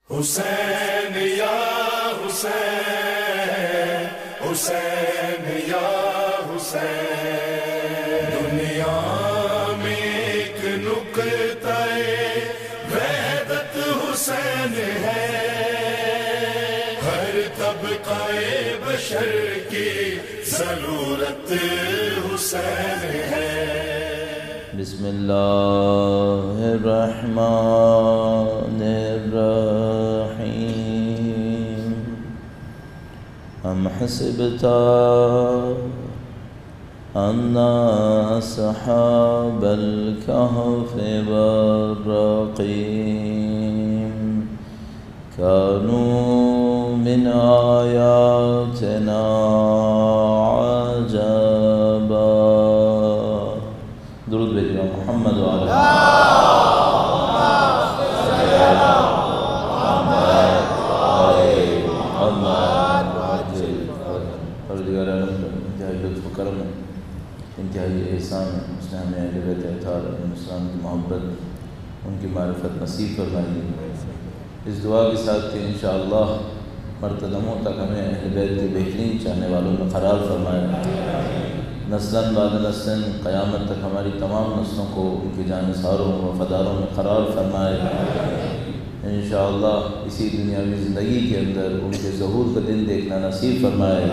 حسین یا حسین، حسین یا حسین، دنیا میں ایک نقطہ وحدت حسین ہے، ہر طبقہ بشر کی ضرورت حسین ہے۔ بسم اللہ الرحمن الرحیم۔ ام حسبت ان اصحاب الکہف والرقیم كانوا من آیاتنا عجبا۔ درود بھیجو محمد وعلی انتہائی لطف و کرم ہے، انتہائی احسان ہے، اس نے ہمیں اہل بیت اطہار علیہ السلام کی محبت، ان کی معرفت نصیب فرمائی ہے۔ اس دعا کے ساتھ کہ انشاءاللہ مرتدموں تک ہمیں اہل بیت کے بہترین چاہنے والوں میں قرار فرمائے، نسلاً بعد نسلاً قیامت تک ہماری تمام نسلوں کو ان کے جانثاروں و وفاداروں میں قرار فرمائے۔ انشاءاللہ اسی دنیاوی زندگی کے اندر ان کے ظہور کا دن دیکھنا نصیب فرمائے،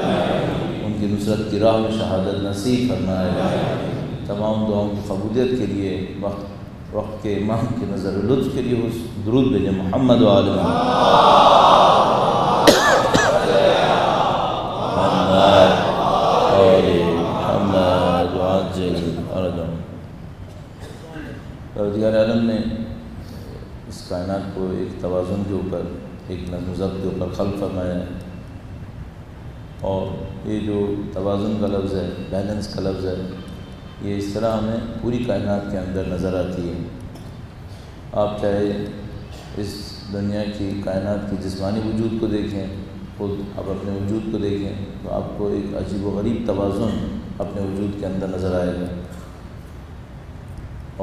ان کی نصرت کی راہ میں شہادت نصیب فرمائے۔ تمام دعاؤں کی قبولیت کے لیے وقت کے امام کے نظر لطف کے لیے اس درود بھیجیں محمد وعلی پروردگار عالم نے اس کائنات کو ایک توازن کے اوپر، ایک نظم و ضبط کے اوپر خلق فرمایا ہے، اور یہ جو توازن کا لفظ ہے، بیلنس کا لفظ ہے، یہ اس طرح ہمیں پوری کائنات کے اندر نظر آتی ہے۔ آپ چاہے اس دنیا کی کائنات کی جسمانی وجود کو دیکھیں، خود آپ اپنے وجود کو دیکھیں تو آپ کو ایک عجیب و غریب توازن اپنے وجود کے اندر نظر آئے گا۔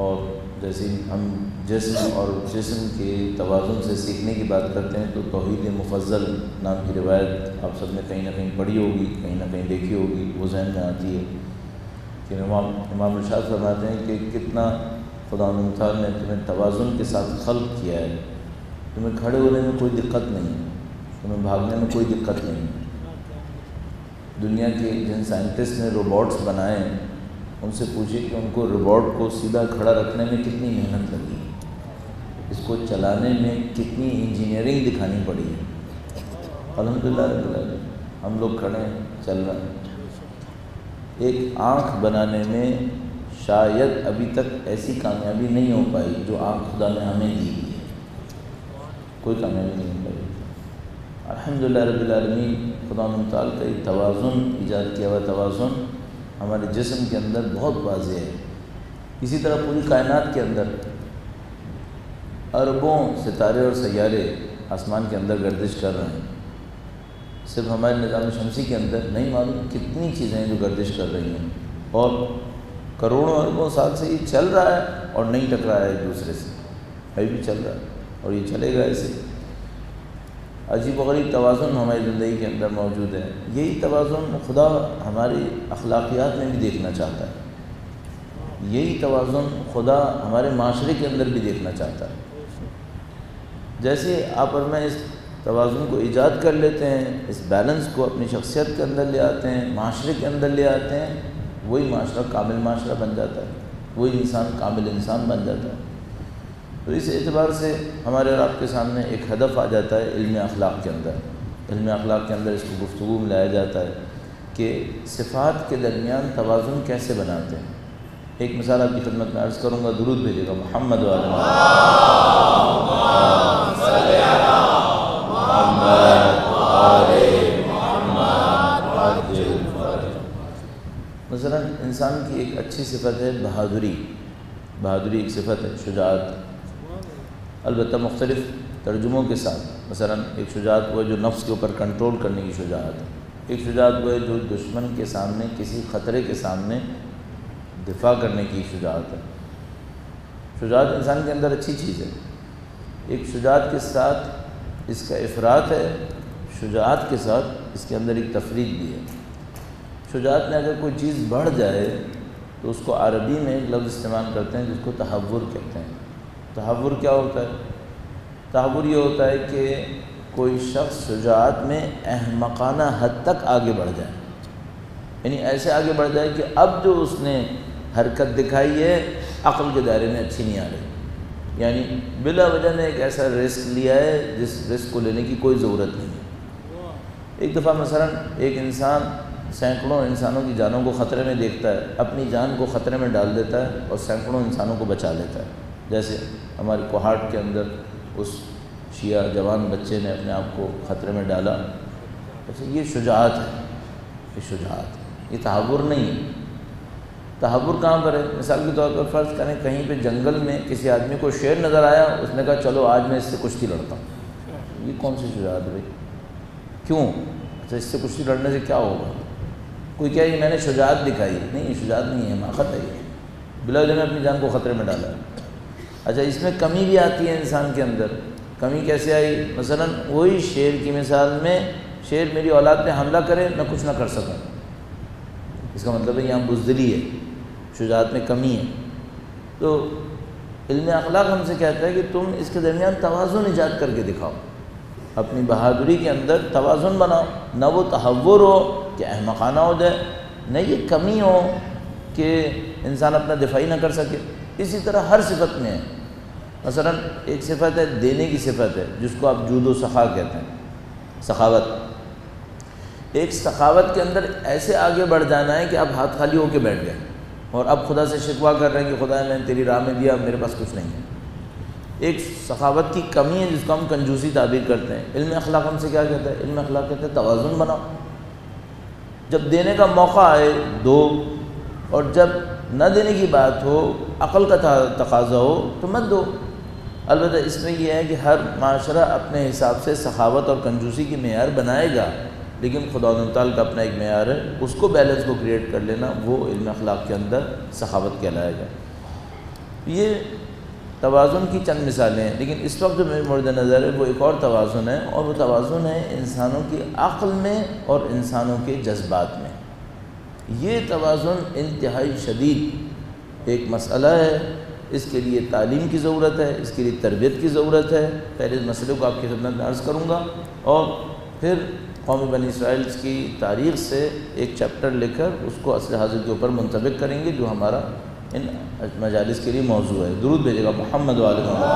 اور جیسے ہم جسم اور جسم کے توازن سے سیکھنے کی بات کرتے ہیں تو توحید مفضل نام کی روایت آپ سب نے کہیں نہ کہیں پڑھی ہوگی، کہیں نہ کہیں دیکھی ہوگی، وہ ذہن میں آتی ہے کہ امام ارشاد فرماتے ہیں کہ کتنا خدا مختار نے تمہیں توازن کے ساتھ خلق کیا ہے، تمہیں کھڑے ہونے میں کوئی دقت نہیں ہے، تمہیں بھاگنے میں کوئی دقت نہیں ہے۔ دنیا کے جن سائنٹسٹ نے روبوٹس بنائے ہیں ان سے پوچھیں کہ ان کو روبوٹ کو سیدھا کھڑا رکھنے میں کتنی محنت لگی، اس کو چلانے میں کتنی انجینئرنگ دکھانی پڑی ہے۔ الحمدللہ رب العالمین ہم لوگ کھڑے ہیں، چل رہے ہیں۔ ایک آنکھ بنانے میں شاید ابھی تک ایسی کامیابی نہیں ہو پائی جو آنکھ خدا نے ہمیں دی، کوئی کامیابی نہیں ہو پائی۔ الحمدللہ رب العالمین خدا متعال کا ایک توازن ایجاد کیا ہوا توازن ہمارے جسم کے اندر بہت واضح ہے۔ اسی طرح پوری کائنات کے اندر اربوں ستارے اور سیارے آسمان کے اندر گردش کر رہے ہیں، صرف ہمارے نظام شمسی کے اندر نہیں معلوم کتنی چیزیں ہیں جو گردش کر رہی ہیں، اور کروڑوں اربوں سال سے یہ چل رہا ہے اور نہیں ٹکرا ہے ایک دوسرے سے، ابھی بھی چل رہا ہے اور یہ چلے گا ایسے۔ عجیب و غریب توازن ہماری زندگی کے اندر موجود ہے۔ یہی توازن خدا ہماری اخلاقیات میں بھی دیکھنا چاہتا ہے، یہی توازن خدا ہمارے معاشرے کے اندر بھی دیکھنا چاہتا ہے۔ جیسے آپ اور میں اس توازن کو ایجاد کر لیتے ہیں، اس بیلنس کو اپنی شخصیت کے اندر لے آتے ہیں، معاشرے کے اندر لے آتے ہیں، وہی معاشرہ کامل معاشرہ بن جاتا ہے، وہی انسان کامل انسان بن جاتا ہے۔ تو اس اعتبار سے ہمارے اور آپ کے سامنے ایک ہدف آ جاتا ہے علم اخلاق کے اندر۔ علم اخلاق کے اندر اس کو گفتگو میں لایا جاتا ہے کہ صفات کے درمیان توازن کیسے بناتے ہیں۔ ایک مثال آپ کی خدمت میں عرض کروں گا، درود بھیجیے گا محمد وعلی مثلا انسان کی ایک اچھی صفت ہے بہادری۔ بہادری ایک صفت ہے، شجاعت، البتہ مختلف ترجموں کے ساتھ۔ مثلا ایک شجاعت وہ ہے جو نفس کے اوپر کنٹرول کرنے کی شجاعت ہے، ایک شجاعت وہ ہے جو دشمن کے سامنے، کسی خطرے کے سامنے دفاع کرنے کی شجاعت ہے۔ شجاعت انسان کے اندر اچھی چیز ہے۔ ایک شجاعت کے ساتھ اس کا افراط ہے شجاعت کے ساتھ، اس کے اندر ایک تفریق بھی ہے۔ شجاعت میں اگر کوئی چیز بڑھ جائے تو اس کو عربی میں ایک لفظ استعمال کرتے ہیں جس کو تحور کہتے ہیں۔ تحور کیا ہوتا ہے؟ تحور یہ ہوتا ہے کہ کوئی شخص شجاعت میں احمقانہ حد تک آگے بڑھ جائے، یعنی ایسے آگے بڑھ جائے کہ اب جو اس نے حرکت دکھائی ہے عقل کے دائرے میں اچھی نہیں آ رہی، یعنی بلا وجہ نے ایک ایسا رسک لیا ہے جس رسک کو لینے کی کوئی ضرورت نہیں ہے۔ ایک دفعہ مثلا ایک انسان سینکڑوں انسانوں کی جانوں کو خطرے میں دیکھتا ہے، اپنی جان کو خطرے میں ڈال دیتا ہے اور سینکڑوں انسانوں کو بچا لیتا ہے، جیسے ہماری کوہاٹ کے اندر اس شیعہ جوان بچے نے اپنے آپ کو خطرے میں ڈالا۔ اچھا یہ شجاعت ہے، یہ شجاعت ہے، یہ تحور نہیں ہے۔ تحور کہاں پر ہے؟ مثال کے طور پر فرض کریں کہیں پہ جنگل میں کسی آدمی کو شیر نظر آیا، اس نے کہا چلو آج میں اس سے کشتی لڑتا ہوں، یہ کون سی شجاعت ہے بھائی؟ کیوں؟ اچھا اس سے کشتی لڑنے سے کیا ہوگا؟ کوئی کہے کہ میں نے شجاعت دکھائی، نہیں یہ شجاعت نہیں ہے، حماقت ہے، یہ بلا وجہ میں اپنی جان کو خطرے میں ڈالا ہے۔ اچھا اس میں کمی بھی آتی ہے انسان کے اندر۔ کمی کیسے آئی؟ مثلا وہی شیر کی مثال میں، شیر میری اولاد پہ حملہ کرے نہ کچھ نہ کر سکوں، اس کا مطلب ہے یہاں بزدلی ہے، شجاعت میں کمی ہے۔ تو علم اخلاق ہم سے کہتا ہے کہ تم اس کے درمیان توازن ایجاد کر کے دکھاؤ، اپنی بہادری کے اندر توازن بناؤ، نہ وہ تحور ہو کہ احمقانہ ہو جائے، نہ یہ کمی ہو کہ انسان اپنا دفاعی نہ کر سکے۔ اسی طرح ہر صفت میں ہے۔ مثلا ایک صفت ہے دینے کی صفت ہے جس کو آپ جود و سخا کہتے ہیں، سخاوت۔ ایک سخاوت کے اندر ایسے آگے بڑھ جانا ہے کہ آپ ہاتھ خالی ہو کے بیٹھ گئے اور اب خدا سے شکوہ کر رہے ہیں کہ خدا میں نے تیری راہ میں دیا، میرے پاس کچھ نہیں ہے۔ ایک سخاوت کی کمی ہے جس کو ہم کنجوسی تعبیر کرتے ہیں۔ علم اخلاق ہم سے کیا کہتا ہے؟ علم اخلاق کہتا ہے توازن بناؤ، جب دینے کا موقع آئے دو، اور جب نہ دینے کی بات ہو، عقل کا تقاضا ہو تو مت دو۔ البتہ اس میں یہ ہے کہ ہر معاشرہ اپنے حساب سے سخاوت اور کنجوسی کی معیار بنائے گا، لیکن خدا و تعالیٰ کا اپنا ایک معیار ہے، اس کو بیلنس کو کریٹ کر لینا وہ علم اخلاق کے اندر سخاوت کہلائے گا۔ یہ توازن کی چند مثالیں ہیں، لیکن اس وقت جو میرے مورد نظر ہے وہ ایک اور توازن ہے، اور وہ توازن ہے انسانوں کی عقل میں اور انسانوں کے جذبات میں۔ یہ توازن انتہائی شدید ایک مسئلہ ہے، اس کے لیے تعلیم کی ضرورت ہے، اس کے لیے تربیت کی ضرورت ہے۔ پہلے اس مسئلے کو آپ کی خدمت میں عرض کروں گا اور پھر قوم بنی اسرائیل کی تاریخ سے ایک چیپٹر لے کر اس کو عصر حاضر کے اوپر منطبق کریں گے، جو ہمارا ان مجالس کے لیے موضوع ہے۔ درود بھیجے گا محمد و آل محمد۔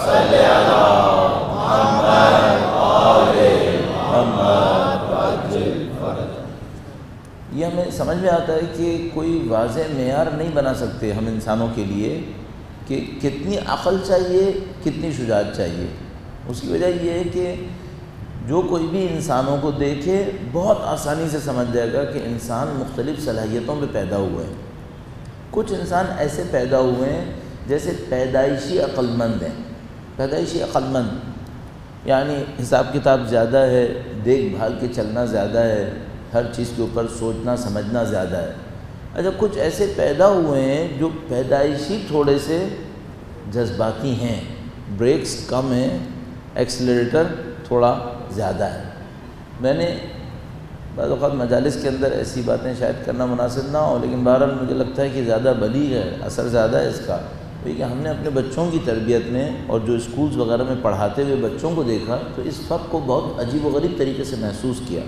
صلی علی محمد آل محمد۔ یہ ہمیں سمجھ میں آتا ہے کہ کوئی واضح معیار نہیں بنا سکتے ہم انسانوں کے لیے کہ کتنی عقل چاہیے، کتنی شجاعت چاہیے۔ اس کی وجہ یہ ہے کہ جو کوئی بھی انسانوں کو دیکھے بہت آسانی سے سمجھ جائے گا کہ انسان مختلف صلاحیتوں پہ پیدا ہوئے ہیں۔ کچھ انسان ایسے پیدا ہوئے ہیں جیسے پیدائشی عقل مند ہیں، پیدائشی عقل مند، یعنی حساب کتاب زیادہ ہے، دیکھ بھال کے چلنا زیادہ ہے، ہر چیز کے اوپر سوچنا سمجھنا زیادہ ہے۔ اچھا کچھ ایسے پیدا ہوئے ہیں جو پیدائشی تھوڑے سے جذباتی ہیں، بریکس کم ہیں، ایکسلریٹر تھوڑا زیادہ ہے۔ میں نے بعض اوقات مجالس کے اندر ایسی باتیں شاید کرنا مناسب نہ ہو، لیکن بہرحال مجھے لگتا ہے کہ زیادہ بلیغ ہے، اثر زیادہ ہے اس کا، کہ ہم نے اپنے بچوں کی تربیت میں اور جو اسکولز وغیرہ میں پڑھاتے ہوئے بچوں کو دیکھا تو اس فرق کو بہت عجیب و غریب طریقے سے محسوس کیا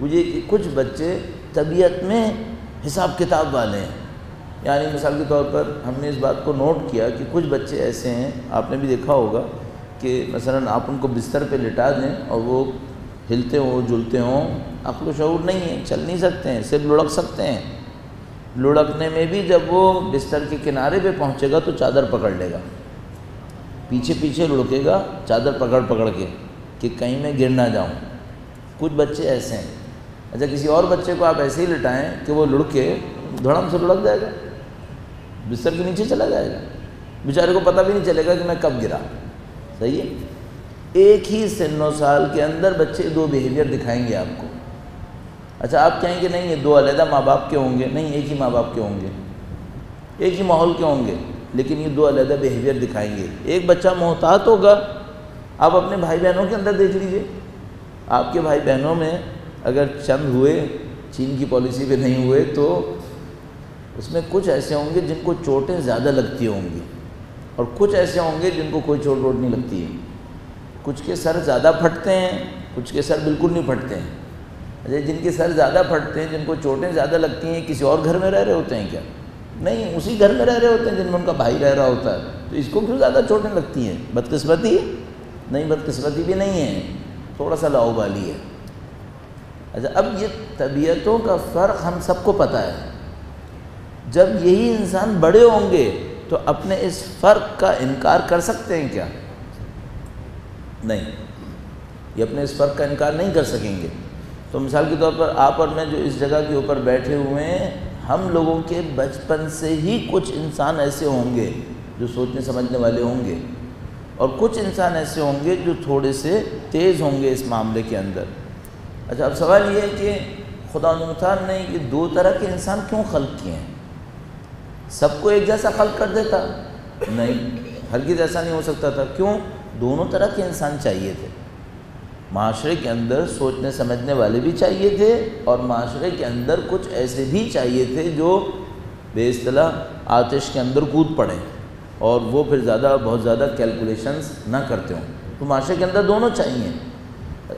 مجھے کہ کچھ بچے طبیعت میں حساب کتاب والے ہیں۔ یعنی مثال کے طور پر ہم نے اس بات کو نوٹ کیا کہ کچھ بچے ایسے ہیں، آپ نے بھی دیکھا ہوگا کہ مثلا آپ ان کو بستر پہ لٹا دیں اور وہ ہلتے ہوں جلتے ہوں، عقل و شعور نہیں ہے، چل نہیں سکتے ہیں، صرف لڑک سکتے ہیں۔ لڑکنے میں بھی جب وہ بستر کے کنارے پہ پہنچے گا تو چادر پکڑ لے گا، پیچھے پیچھے لڑکے گا چادر پکڑ کے کہ کہیں میں گر نہ جاؤں۔ کچھ بچے ایسے ہیں۔ اچھا کسی اور بچے کو آپ ایسے ہی لٹائیں کہ وہ لڑکے دھڑم سے لڑک جائے گا، بستر کے نیچے چلا جائے گا، بیچارے کو پتہ بھی نہیں چلے گا کہ میں کب گرا۔ صحیح ہے؟ ایک ہی سن و سال کے اندر بچے دو بیہیویئر دکھائیں گے آپ کو۔ اچھا آپ کہیں کہ نہیں یہ دو علیحدہ ماں باپ کے ہوں گے، نہیں ایک ہی ماں باپ کے ہوں گے، ایک ہی ماحول کے ہوں گے۔ لیکن یہ دو علیحدہ بیہیویئر دکھائیں گے۔ ایک بچہ محتاط ہوگا، آپ اپنے بھائی بہنوں کے اندر دیکھ لیجئے، آپ کے بھائی بہنوں میں اگر چند ہوئے چین کی پالیسی پہ نہیں ہوئے تو اس میں کچھ ایسے ہوں گے جن کو چوٹیں زیادہ لگتی ہوں گی، اور کچھ ایسے ہوں گے جن کو کوئی چوٹ ووٹ نہیں لگتی ہے۔ کچھ کے سر زیادہ پھٹتے ہیں، کچھ کے سر بالکل نہیں پھٹتے ہیں۔ جن کے سر زیادہ پھٹتے ہیں، جن کو چوٹیں زیادہ لگتی ہیں، کسی اور گھر میں رہ رہے ہوتے ہیں کیا؟ نہیں، اسی گھر میں رہ رہے ہوتے ہیں جن میں ان کا بھائی رہ رہا ہوتا ہے، تو اس کو کیوں زیادہ چوٹیں لگتی ہیں؟ بدقسمتی نہیں، بدقسمتی بھی نہیں ہے، تھوڑا سا لاؤبالی ہے۔ اچھا، اب یہ طبیعتوں کا فرق ہم سب کو پتہ ہے۔ جب یہی انسان بڑے ہوں گے تو اپنے اس فرق کا انکار کر سکتے ہیں کیا؟ نہیں، یہ اپنے اس فرق کا انکار نہیں کر سکیں گے۔ تو مثال کے طور پر آپ اور میں جو اس جگہ کے اوپر بیٹھے ہوئے ہیں، ہم لوگوں کے بچپن سے ہی کچھ انسان ایسے ہوں گے جو سوچنے سمجھنے والے ہوں گے، اور کچھ انسان ایسے ہوں گے جو تھوڑے سے تیز ہوں گے اس معاملے کے اندر۔ اچھا، اب سوال یہ ہے کہ خدا متعال نے یہ دو طرح کے انسان کیوں خلق کیے ہیں؟ سب کو ایک جیسا خلق کر دیتا؟ نہیں، ہرگز ایسا نہیں ہو سکتا تھا۔ کیوں؟ دونوں طرح کے انسان چاہیے تھے۔ معاشرے کے اندر سوچنے سمجھنے والے بھی چاہیے تھے، اور معاشرے کے اندر کچھ ایسے بھی چاہیے تھے جو بے اصطلاح آتش کے اندر کود پڑیں اور وہ پھر بہت زیادہ کیلکولیشنز نہ کرتے ہوں۔ تو معاشرے کے اندر دونوں چاہیے۔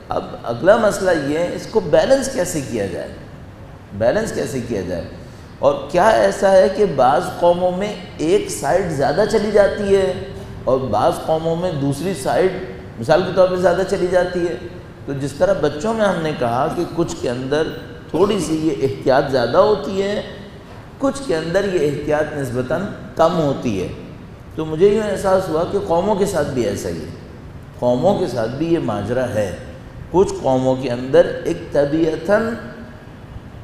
اب اگلا مسئلہ یہ ہے، اس کو بیلنس کیسے کیا جائے؟ بیلنس کیسے کیا جائے؟ اور کیا ایسا ہے کہ بعض قوموں میں ایک سائڈ زیادہ چلی جاتی ہے اور بعض قوموں میں دوسری سائڈ مثال کے طور پہ زیادہ چلی جاتی ہے؟ تو جس طرح بچوں میں ہم نے کہا کہ کچھ کے اندر تھوڑی سی یہ احتیاط زیادہ ہوتی ہے، کچھ کے اندر یہ احتیاط نسبتاً کم ہوتی ہے، تو مجھے یہ احساس ہوا کہ قوموں کے ساتھ بھی ایسا ہی ہے۔ قوموں کے ساتھ بھی یہ ماجرا ہے۔ کچھ قوموں کے اندر ایک طبیعتاً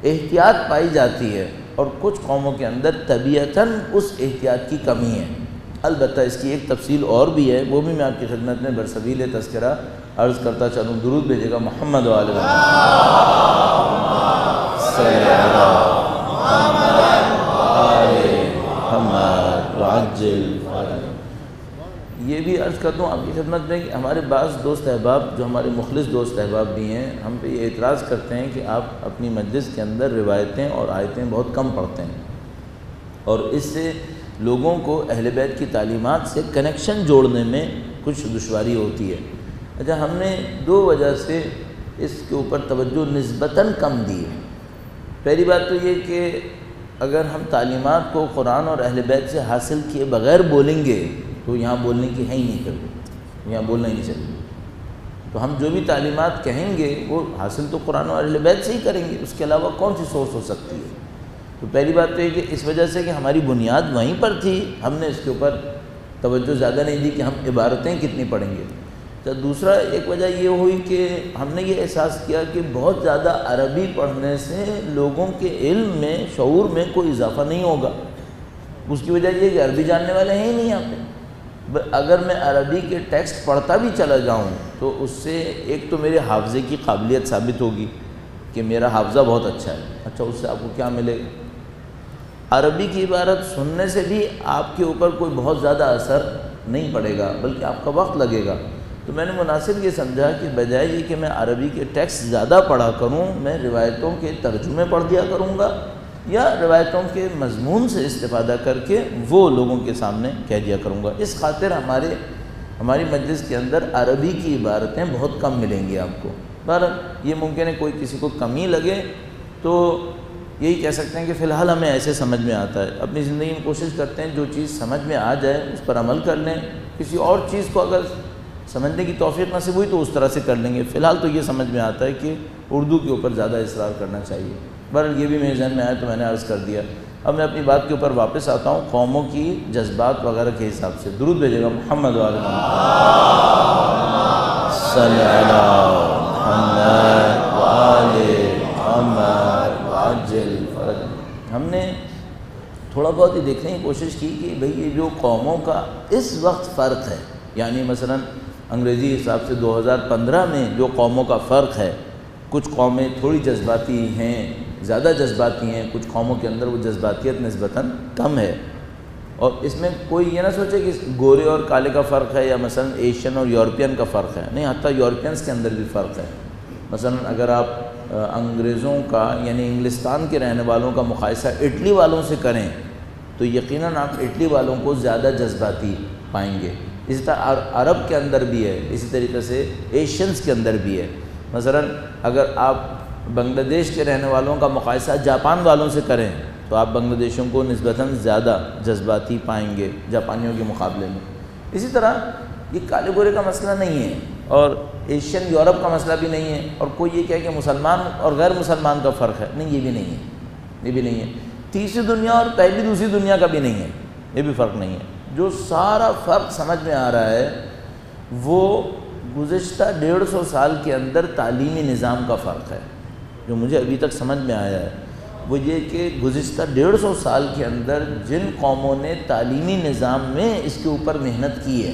احتیاط پائی جاتی ہے، اور کچھ قوموں کے اندر طبیعتاً اس احتیاط کی کمی ہے۔ البتہ اس کی ایک تفصیل اور بھی ہے، وہ بھی میں آپ کی خدمت میں برسبیل تذکرہ عرض کرتا چلوں۔ درود بھیجے گا محمد و آل محمد صلی اللہ وعجل۔ یہ بھی عرض کرتا ہوں آپ کی خدمت میں کہ ہمارے بعض دوست احباب جو ہمارے مخلص دوست احباب بھی ہیں، ہم پہ یہ اعتراض کرتے ہیں کہ آپ اپنی مجلس کے اندر روایتیں اور آیتیں بہت کم پڑھتے ہیں، اور اس سے لوگوں کو اہل بیت کی تعلیمات سے کنیکشن جوڑنے میں کچھ دشواری ہوتی ہے۔ اچھا، ہم نے دو وجہ سے اس کے اوپر توجہ نسبتاً کم دی ہے۔ پہلی بات تو یہ کہ اگر ہم تعلیمات کو قرآن اور اہل بیت سے حاصل کیے بغیر بولیں گے تو یہاں بولنے کی ہے ہی نہیں، کرتے یہاں بولنا ہی نہیں چاہیے۔ تو ہم جو بھی تعلیمات کہیں گے وہ حاصل تو قرآن اور اہل بیت سے ہی کریں گے، اس کے علاوہ کون سی سورس ہو سکتی ہے؟ تو پہلی بات تو یہ کہ اس وجہ سے کہ ہماری بنیاد وہیں پر تھی، ہم نے اس کے اوپر توجہ زیادہ نہیں دی کہ ہم عبارتیں کتنی پڑھیں گے۔ تو دوسرا ایک وجہ یہ ہوئی کہ ہم نے یہ احساس کیا کہ بہت زیادہ عربی پڑھنے سے لوگوں کے علم میں شعور میں کوئی اضافہ نہیں ہوگا۔ اس کی وجہ یہ کہ عربی جاننے والے ہیں ہی نہیں یہاں پہ۔ اگر میں عربی کے ٹیکسٹ پڑھتا بھی چلا جاؤں تو اس سے ایک تو میرے حافظے کی قابلیت ثابت ہوگی کہ میرا حافظہ بہت اچھا ہے۔ اچھا، اس سے آپ کو کیا ملے گا؟ عربی کی عبارت سننے سے بھی آپ کے اوپر کوئی بہت زیادہ اثر نہیں پڑے گا، بلکہ آپ کا وقت لگے گا۔ تو میں نے مناسب یہ سمجھا کہ بجائے یہ کہ میں عربی کے ٹیکسٹ زیادہ پڑھا کروں، میں روایتوں کے ترجمے پڑھ دیا کروں گا، یا روایتوں کے مضمون سے استفادہ کر کے وہ لوگوں کے سامنے کہہ دیا کروں گا۔ اس خاطر ہماری مجلس کے اندر عربی کی عبارتیں بہت کم ملیں گی آپ کو۔ بہرحال یہ ممکن ہے کوئی کسی کو کمی لگے تو یہی کہہ سکتے ہیں کہ فی الحال ہمیں ایسے سمجھ میں آتا ہے۔ اپنی زندگی میں کوشش کرتے ہیں جو چیز سمجھ میں آ جائے اس پر عمل کر لیں، کسی اور چیز کو اگر سمجھنے کی توفیق نصیب ہوئی تو اس طرح سے کر لیں گے۔ فی الحال تو یہ سمجھ میں آتا ہے کہ اردو کے اوپر زیادہ اصرار کرنا چاہیے۔ بہرحال یہ بھی میرے ذہن میں آیا تو میں نے عرض کر دیا۔ اب میں اپنی بات کے اوپر واپس آتا ہوں قوموں کی جذبات وغیرہ کے حساب سے۔ درود بھیجے گا محمد و آل محمد صلی اللہ محمد و آل محمد وعجل فرج۔ ہم نے تھوڑا بہت یہ دیکھنے کی کوشش کی کہ بھئی یہ جو قوموں کا اس وقت فرق ہے، یعنی مثلا انگریزی حساب سے 2015 میں جو قوموں کا فرق ہے، کچھ قومیں تھوڑی جذباتی ہیں، زیادہ جذباتی ہیں، کچھ قوموں کے اندر وہ جذباتیت نسبتاً کم ہے۔ اور اس میں کوئی یہ نہ سوچے کہ گورے اور کالے کا فرق ہے یا مثلا ایشین اور یورپین کا فرق ہے، نہیں، حتیٰ یورپینس کے اندر بھی فرق ہے۔ مثلا اگر آپ انگریزوں کا یعنی انگلستان کے رہنے والوں کا مقایسہ اٹلی والوں سے کریں تو یقیناً آپ اٹلی والوں کو زیادہ جذباتی پائیں گے۔ اسی طرح عرب کے اندر بھی ہے، اسی طریقے سے ایشینز کے اندر بھی ہے۔ مثلا اگر آپ بنگلہ دیش کے رہنے والوں کا مقایسہ جاپان والوں سے کریں تو آپ بنگلہ دیشوں کو نسبتاً زیادہ جذباتی پائیں گے جاپانیوں کے مقابلے میں۔ اسی طرح یہ کالے گورے کا مسئلہ نہیں ہے اور ایشین یورپ کا مسئلہ بھی نہیں ہے، اور کوئی یہ کہے کہ مسلمان اور غیر مسلمان کا فرق ہے، نہیں، یہ بھی نہیں ہے، یہ بھی نہیں ہے۔ تیسری دنیا اور پہلی دوسری دنیا کا بھی نہیں ہے، یہ بھی فرق نہیں ہے۔ جو سارا فرق سمجھ میں آ رہا ہے وہ گزشتہ 150 سال کے اندر تعلیمی نظام کا فرق ہے۔ جو مجھے ابھی تک سمجھ میں آیا ہے وہ یہ کہ گزشتہ 150 سال کے اندر جن قوموں نے تعلیمی نظام میں اس کے اوپر محنت کی ہے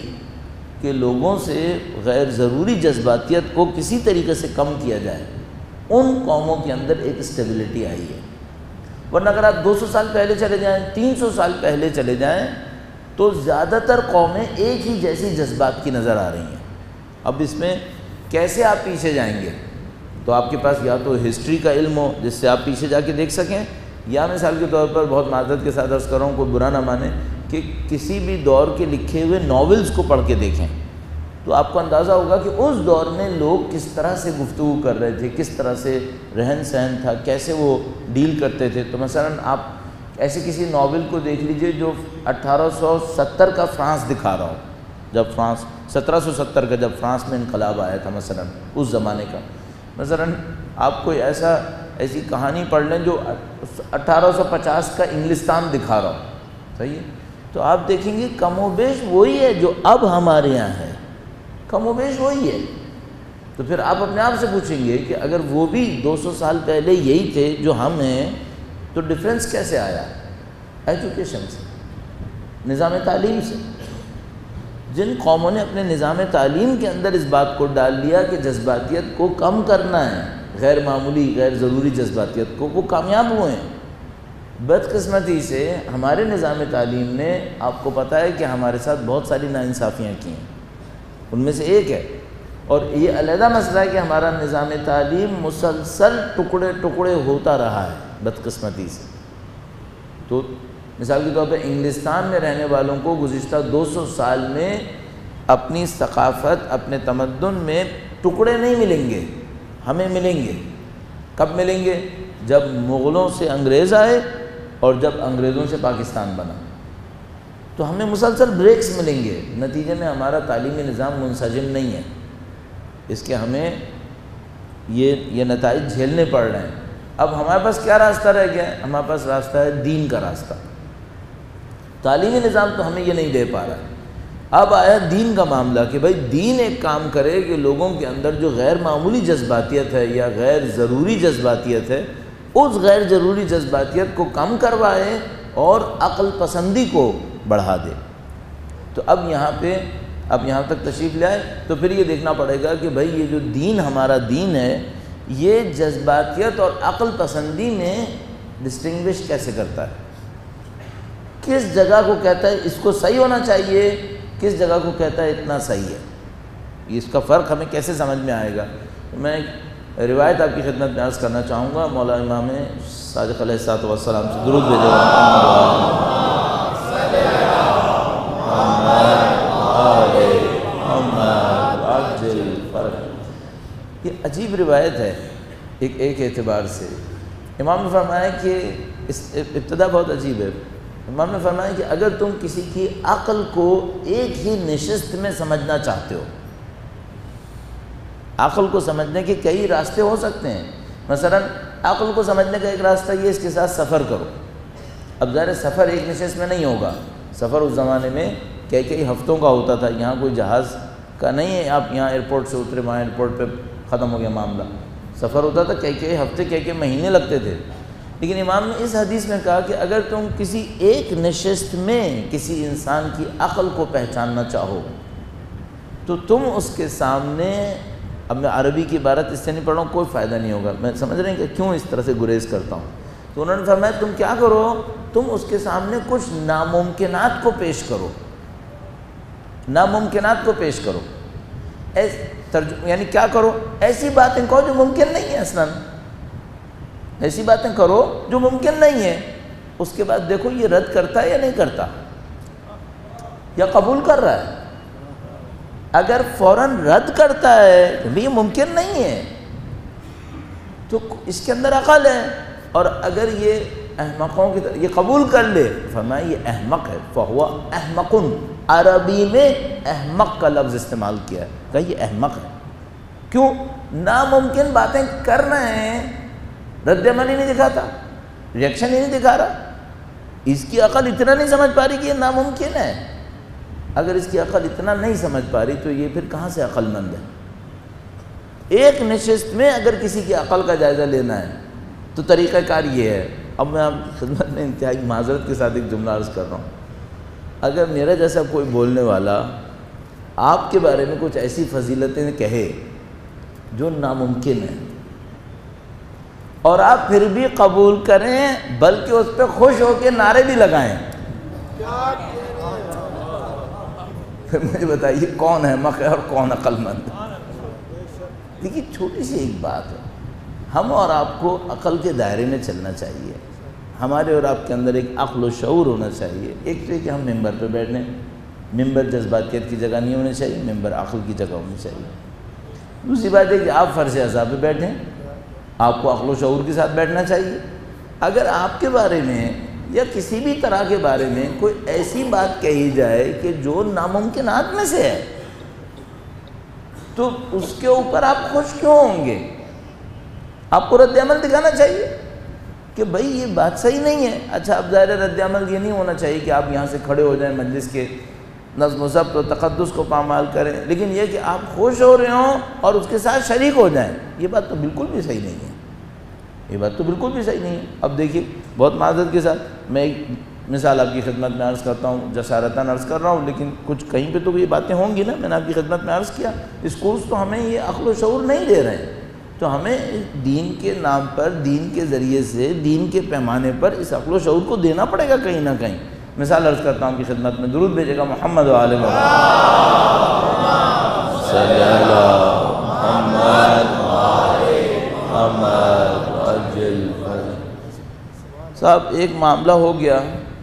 کہ لوگوں سے غیر ضروری جذباتیت کو کسی طریقے سے کم کیا جائے، ان قوموں کے اندر ایک اسٹیبلٹی آئی ہے۔ ورنہ اگر آپ 200 سال پہلے چلے جائیں، 300 سال پہلے چلے جائیں تو زیادہ تر قومیں ایک ہی جیسی جذبات کی نظر آ رہی ہیں۔ اب اس میں کیسے آپ پیچھے جائیں گے؟ تو آپ کے پاس یا تو ہسٹری کا علم ہو جس سے آپ پیچھے جا کے دیکھ سکیں، یا مثال کے طور پر بہت معذرت کے ساتھ عرض کر رہا ہوں، کوئی برا نہ مانے، کہ کسی بھی دور کے لکھے ہوئے ناولز کو پڑھ کے دیکھیں تو آپ کو اندازہ ہوگا کہ اس دور میں لوگ کس طرح سے گفتگو کر رہے تھے، کس طرح سے رہن سہن تھا، کیسے وہ ڈیل کرتے تھے۔ تو مثلا آپ ایسے کسی ناول کو دیکھ لیجئے جو 1870 کا فرانس دکھا رہا ہو، جب فرانس 1770 کا جب فرانس میں انقلاب آیا تھا، مثلا اس زمانے کا۔ مثلا آپ کوئی ایسی کہانی پڑھ لیں جو 1850 کا انگلستان دکھا رہا ہو، صحیح ہے؟ تو آپ دیکھیں گے کم و بیش وہی ہے جو اب ہمارے یہاں ہے، کم و بیش وہی ہے۔ تو پھر آپ اپنے آپ سے پوچھیں گے کہ اگر وہ بھی 200 سال پہلے یہی تھے جو ہم ہیں تو ڈیفرنس کیسے آیا؟ ایجوکیشن سے، نظام تعلیم سے۔ جن قوموں نے اپنے نظام تعلیم کے اندر اس بات کو ڈال دیا کہ جذباتیت کو کم کرنا ہے، غیر معمولی غیر ضروری جذباتیت کو، وہ کامیاب ہوئے ہیں۔ بدقسمتی سے ہمارے نظام تعلیم نے، آپ کو پتہ ہے کہ ہمارے ساتھ بہت ساری ناانصافیاں کی ہیں، ان میں سے ایک ہے، اور یہ علیحدہ مسئلہ ہے کہ ہمارا نظام تعلیم مسلسل ٹکڑے ٹکڑے ہوتا رہا ہے بدقسمتی سے۔ تو مثال کے طور پہ انگلستان میں رہنے والوں کو گزشتہ 200 سال میں اپنی ثقافت، اپنے تمدن میں ٹکڑے نہیں ملیں گے، ہمیں ملیں گے۔ کب ملیں گے؟ جب مغلوں سے انگریز آئے اور جب انگریزوں سے پاکستان بنا، تو ہمیں مسلسل بریکس ملیں گے۔ نتیجے میں ہمارا تعلیمی نظام منسجم نہیں ہے، اس کے ہمیں یہ نتائج جھیلنے پڑ رہے ہیں۔ اب ہمارے پاس کیا راستہ رہ گیا ہے؟ ہمارے پاس راستہ ہے دین کا راستہ۔ تعلیمی نظام تو ہمیں یہ نہیں دے پا رہا ہے۔ اب آیا دین کا معاملہ کہ بھائی دین ایک کام کرے کہ لوگوں کے اندر جو غیر معمولی جذباتیت ہے یا غیر ضروری جذباتیت ہے، اس غیر ضروری جذباتیت کو کم کروائے اور عقل پسندی کو بڑھا دے۔ تو اب یہاں تک تشریف لائے تو پھر یہ دیکھنا پڑے گا کہ بھائی یہ جو دین ہمارا دین ہے یہ جذباتیت اور عقل پسندی میں ڈسٹنگوش کیسے کرتا ہے، کس جگہ کو کہتا ہے اس کو صحیح ہونا چاہیے، کس جگہ کو کہتا ہے اتنا صحیح ہے، اس کا فرق ہمیں کیسے سمجھ میں آئے گا۔ میں روایت آپ کی خدمت میں عرض کرنا چاہوں گا، مولا امام صادق علیہ السلام سے درود بھیجو۔ یہ عجیب روایت ہے ایک اعتبار سے۔ امام نے فرمایا کہ اس ابتدا بہت عجیب ہے۔ امام نے فرمایا کہ اگر تم کسی کی عقل کو ایک ہی نشست میں سمجھنا چاہتے ہو، عقل کو سمجھنے کے کئی راستے ہو سکتے ہیں۔ مثلا عقل کو سمجھنے کا ایک راستہ یہ اس کے ساتھ سفر کرو۔ اب ظاہر سفر ایک نشست میں نہیں ہوگا، سفر اس زمانے میں کئی ہفتوں کا ہوتا تھا، یہاں کوئی جہاز کا نہیں ہے، آپ یہاں ایئرپورٹ سے اترے وہاں ایئرپورٹ پہ ختم ہو گیا معاملہ۔ سفر ہوتا تھا کئی ہفتے کئی مہینے لگتے تھے۔ لیکن امام نے اس حدیث میں کہا کہ اگر تم کسی ایک نشست میں کسی انسان کی عقل کو پہچاننا چاہو تو تم اس کے سامنے، اب میں عربی کی عبارت اس سے نہیں پڑھ رہا ہوں، کوئی فائدہ نہیں ہوگا، میں سمجھ رہے ہیں کہ کیوں اس طرح سے گریز کرتا ہوں۔ تو انہوں نے فرمایا تم کیا کرو، تم اس کے سامنے کچھ ناممکنات کو پیش کرو، ناممکنات کو پیش کرو، یعنی کیا کرو؟ ایسی باتیں کہو جو ممکن نہیں ہے، اصلاً ایسی باتیں کرو جو ممکن نہیں ہے، اس کے بعد دیکھو یہ رد کرتا ہے یا نہیں کرتا، یا قبول کر رہا ہے۔ اگر فوراً رد کرتا ہے کہ یہ ممکن نہیں ہے تو اس کے اندر عقل ہے، اور اگر یہ احمقوں کی طرح یہ قبول کر لے، فرمایا یہ احمق ہے، فہو احمقن، عربی میں احمق کا لفظ استعمال کیا ہے، کہ یہ احمق ہے۔ کیوں؟ ناممکن باتیں کر رہے ہیں، رد عمل ہی نہیں دکھاتا، ریئیکشن ہی نہیں دکھا رہا، اس کی عقل اتنا نہیں سمجھ پا رہی کہ یہ ناممکن ہے۔ اگر اس کی عقل اتنا نہیں سمجھ پا رہی تو یہ پھر کہاں سے عقل مند ہے؟ ایک نشست میں اگر کسی کی عقل کا جائزہ لینا ہے تو طریقہ کار یہ ہے۔ اب میں آپ خدمت میں انتہائی معذرت کے ساتھ ایک جملہ عرض کر رہا ہوں، اگر میرا جیسا کوئی بولنے والا آپ کے بارے میں کچھ ایسی فضیلتیں کہے جو ناممکن ہیں، اور آپ پھر بھی قبول کریں بلکہ اس پہ خوش ہو کے نعرے بھی لگائیں، پھر مجھے بتائیے کون احمق ہے اور کون عقل مند؟ دیکھیے چھوٹی سی ایک بات ہے، ہم اور آپ کو عقل کے دائرے میں چلنا چاہیے، ہمارے اور آپ کے اندر ایک عقل و شعور ہونا چاہیے۔ ایک تو کہ ہم ممبر پہ بیٹھیں، ممبر جذباتیت کی جگہ نہیں ہونی چاہیے، ممبر عقل کی جگہ ہونی چاہیے۔ دوسری بات ہے کہ آپ فرض اعضاء پہ بیٹھیں، آپ کو عقل و شعور کے ساتھ بیٹھنا چاہیے۔ اگر آپ کے بارے میں یا کسی بھی طرح کے بارے میں کوئی ایسی بات کہی جائے کہ جو ناممکنات میں سے ہے تو اس کے اوپر آپ خوش کیوں ہوں گے؟ آپ کو رد عمل دکھانا چاہیے کہ بھئی یہ بات صحیح نہیں ہے۔ اچھا اب ظاہر رد عمل یہ نہیں ہونا چاہیے کہ آپ یہاں سے کھڑے ہو جائیں، مجلس کے نظم و ضبط و تقدس کو پامال کریں، لیکن یہ کہ آپ خوش ہو رہے ہوں اور اس کے ساتھ شریک ہو جائیں، یہ بات تو بالکل بھی صحیح نہیں ہے، یہ بات تو بالکل بھی صحیح نہیں ہے۔ اب دیکھیے بہت معذرت کے ساتھ میں ایک مثال آپ کی خدمت میں عرض کرتا ہوں، جسارتاً عرض کر رہا ہوں، لیکن کچھ کہیں پہ تو یہ باتیں ہوں گی نا۔ میں نے آپ کی خدمت میں عرض کیا اسکولس تو ہمیں یہ عقل و شعور نہیں دے رہے ہیں، تو ہمیں دین کے نام پر، دین کے ذریعے سے، دین کے پیمانے پر اس عقل و شعور کو دینا پڑے گا کہیں نہ کہیں۔ مثال عرض کرتا ہوں کی خدمت میں، درود بھیجے گا محمد و آل محمد صلی اللہ محمد صاحب۔ ایک معاملہ ہو گیا،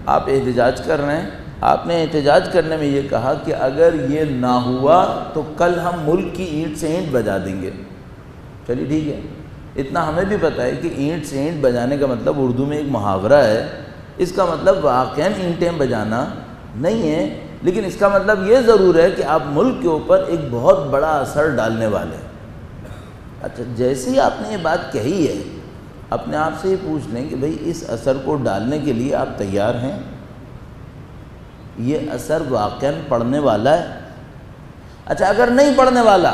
آپ احتجاج کر رہے ہیں، آپ نے احتجاج کرنے میں یہ کہا کہ اگر یہ نہ ہوا تو کل ہم ملک کی اینٹ سے اینٹ بجا دیں گے۔ چلیے ٹھیک ہے، اتنا ہمیں بھی پتہ ہے کہ اینٹ سے اینٹ بجانے کا مطلب اردو میں ایک محاورہ ہے، اس کا مطلب واقعاً اینٹیں بجانا نہیں ہے، لیکن اس کا مطلب یہ ضرور ہے کہ آپ ملک کے اوپر ایک بہت بڑا اثر ڈالنے والے ہیں۔ اچھا جیسے ہی آپ نے یہ بات کہی ہے، اپنے آپ سے یہ پوچھ لیں کہ بھئی اس اثر کو ڈالنے کے لیے آپ تیار ہیں؟ یہ اثر واقعاً پڑنے والا ہے؟ اچھا اگر نہیں پڑنے والا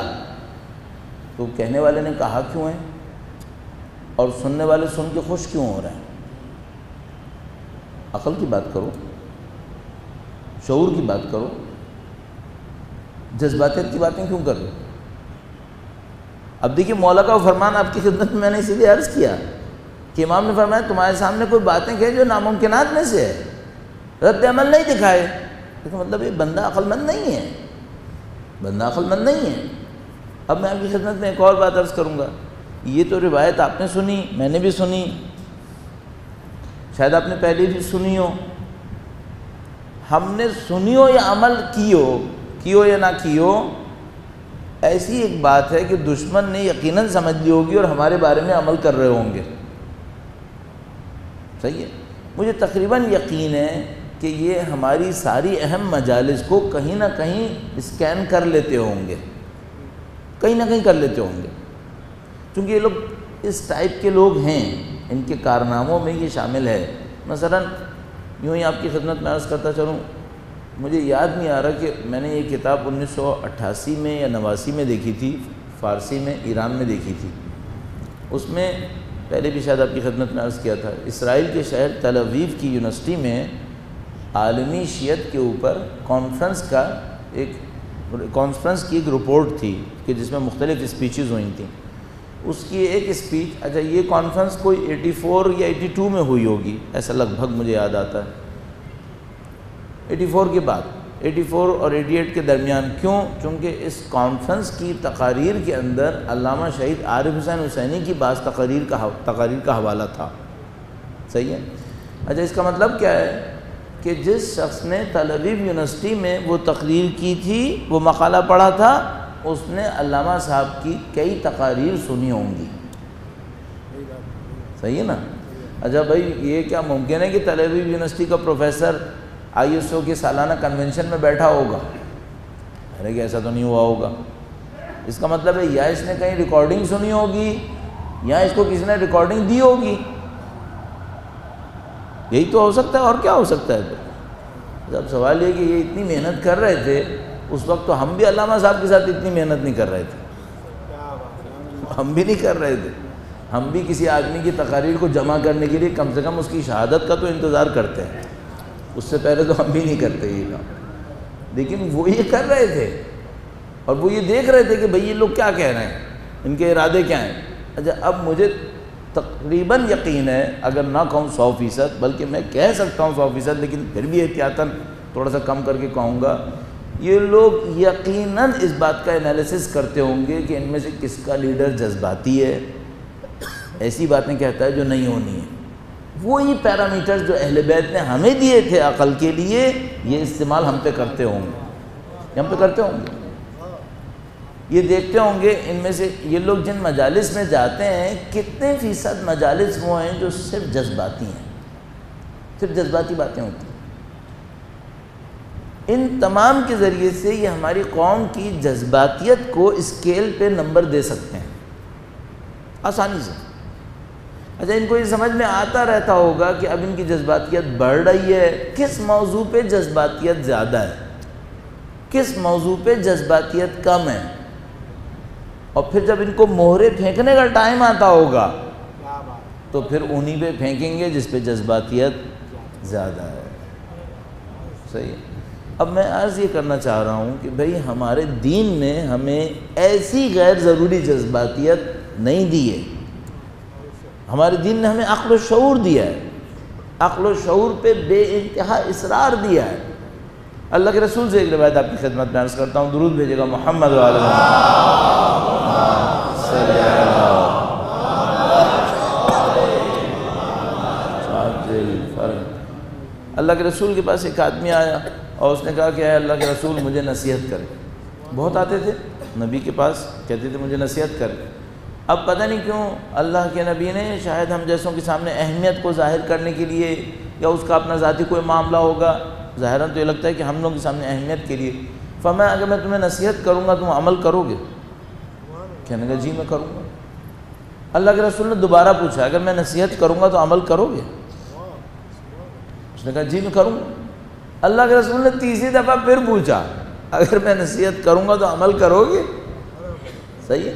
تو کہنے والے نے کہا کیوں ہے، اور سننے والے سن کے خوش کیوں ہو رہے ہیں؟ عقل کی بات کرو، شعور کی بات کرو، جذباتیت کی باتیں کیوں کر رہے ہو؟ اب دیکھیے مولا کا فرمان آپ کی خدمت میں نے اسی لیے عرض کیا کہ امام نے فرمایا تمہارے سامنے کوئی باتیں کہیں جو ناممکنات میں سے ہے، رد عمل نہیں دکھائے، اس کا مطلب یہ بندہ عقل مند نہیں ہے، بندہ عقل مند نہیں ہے۔ اب میں آپ کی خدمت میں ایک اور بات عرض کروں گا، یہ تو روایت آپ نے سنی، میں نے بھی سنی، شاید آپ نے پہلے بھی سنی ہو، ہم نے سنی ہو یا عمل کی ہو یا نہ کی ہو، ایسی ایک بات ہے کہ دشمن نے یقیناً سمجھ لی ہوگی اور ہمارے بارے میں عمل کر رہے ہوں گے، صحیح ہے۔ مجھے تقریباً یقین ہے کہ یہ ہماری ساری اہم مجالس کو کہیں نہ کہیں اسکین کر لیتے ہوں گے، کہیں نہ کہیں کر لیتے ہوں گے، چونکہ یہ لوگ اس ٹائپ کے لوگ ہیں، ان کے کارناموں میں یہ شامل ہے۔ مثلا یوں ہی آپ کی خدمت میں عرض کرتا چلوں، مجھے یاد نہیں آ رہا کہ میں نے یہ کتاب 1988 میں یا 89 میں دیکھی تھی، فارسی میں، ایران میں دیکھی تھی۔ اس میں پہلے بھی شاید آپ کی خدمت میں عرض کیا تھا، اسرائیل کے شہر تل اویو کی یونیورسٹی میں عالمی شیعت کے اوپر کانفرنس کی ایک رپورٹ تھی کہ جس میں مختلف اسپیچز ہوئی تھیں۔ اس کی ایک اسپیچ، اچھا یہ کانفرنس کوئی 84 یا 82 میں ہوئی ہوگی، ایسا لگ بھگ مجھے یاد آتا ہے، 84 کے بعد، 84 اور 88 کے درمیان۔ کیوں؟ چونکہ اس کانفرنس کی تقاریر کے اندر علامہ شہید عارف حسین حسینی کی بعض تقاریر کا حوالہ تھا، صحیح ہے؟ اچھا اس کا مطلب کیا ہے کہ جس شخص نے تل ابیب یونیورسٹی میں وہ تقریر کی تھی، وہ مقالہ پڑھا تھا، اس نے علامہ صاحب کی کئی تقاریر سنی ہوں گی، صحیح ہے نا؟ اچھا بھائی یہ کیا ممکن ہے کہ تل ابیب یونیورسٹی کا پروفیسر ISO کے سالانہ کنونشن میں بیٹھا ہوگا؟ ارے کہ ایسا تو نہیں ہوا ہوگا۔ اس کا مطلب ہے یا اس نے کہیں ریکارڈنگ سنی ہوگی یا اس کو کسی نے ریکارڈنگ دی ہوگی، یہی تو ہو سکتا ہے، اور کیا ہو سکتا ہے؟ جب سوال یہ کہ یہ اتنی محنت کر رہے تھے اس وقت، تو ہم بھی علامہ صاحب کے ساتھ اتنی محنت نہیں کر رہے تھے، ہم بھی نہیں کر رہے تھے، ہم بھی کسی آدمی کی تقاریر کو جمع کرنے کے لیے کم سے کم اس کی شہادت کا تو انتظار کرتے ہیں، اس سے پہلے تو ہم بھی نہیں کرتے یہ کام، لیکن وہ یہ کر رہے تھے اور وہ یہ دیکھ رہے تھے کہ بھئی یہ لوگ کیا کہہ رہے ہیں، ان کے ارادے کیا ہیں۔ اچھا اب مجھے تقریباً یقین ہے، اگر نہ کہوں 100%، بلکہ میں کہہ سکتا ہوں 100%، لیکن پھر بھی احتیاطاً تھوڑا سا کم کر کے کہوں گا، یہ لوگ یقیناً اس بات کا انالیسس کرتے ہوں گے کہ ان میں سے کس کا لیڈر جذباتی ہے، ایسی باتیں کہتا ہے جو نہیں ہونی ہیں۔ وہی پیرامیٹرز جو اہل بیت نے ہمیں دیے تھے عقل کے لیے، یہ استعمال ہم پہ کرتے ہوں گے، ہم پہ کرتے ہوں گے۔ یہ دیکھتے ہوں گے ان میں سے یہ لوگ جن مجالس میں جاتے ہیں، کتنے فیصد مجالس وہ ہیں جو صرف جذباتی ہیں، صرف جذباتی باتیں ہوتی ہیں۔ ان تمام کے ذریعے سے یہ ہماری قوم کی جذباتیت کو اسکیل پہ نمبر دے سکتے ہیں آسانی سے۔ اچھا ان کو یہ سمجھ میں آتا رہتا ہوگا کہ اب ان کی جذباتیت بڑھ رہی ہے، کس موضوع پہ جذباتیت زیادہ ہے، کس موضوع پہ جذباتیت کم ہے، اور پھر جب ان کو مہرے پھینکنے کا ٹائم آتا ہوگا تو پھر انہی پہ پھینکیں گے جس پہ جذباتیت زیادہ ہے، صحیح ہے۔ اب میں عرض یہ کرنا چاہ رہا ہوں کہ بھئی ہمارے دین نے ہمیں ایسی غیر ضروری جذباتیت نہیں دی ہے، ہمارے دین نے ہمیں عقل و شعور دیا ہے، عقل و شعور پہ بے انتہا اصرار دیا ہے۔ اللہ کے رسول سے ایک روایت آپ کی خدمت میں عرض کرتا ہوں، درود بھیجے گا محمد و آل محمد۔ اللہ کے رسول کے پاس ایک آدمی آیا اور اس نے کہا کہ اے اللہ کے رسول مجھے نصیحت کرے۔ بہت آتے تھے نبی کے پاس، کہتے تھے مجھے نصیحت کرے۔ اب پتہ نہیں کیوں اللہ کے نبی نے شاید ہم جیسوں کے سامنے اہمیت کو ظاہر کرنے کے لیے، یا اس کا اپنا ذاتی کوئی معاملہ ہوگا، ظاہراً تو یہ لگتا ہے کہ ہم لوگوں کے سامنے اہمیت کے لیے، فرمایا اگر میں تمہیں نصیحت کروں گا تم عمل کرو گے؟ کہنے لگا جی میں کروں گا۔ اللہ کے رسول نے دوبارہ پوچھا اگر میں نصیحت کروں گا تو عمل کرو گے؟ اس نے کہا جی میں کروں گا۔ اللہ کے رسول نے تیسری دفعہ پھر پوچھا اگر میں نصیحت کروں گا تو عمل کرو گے؟ صحیح ہے۔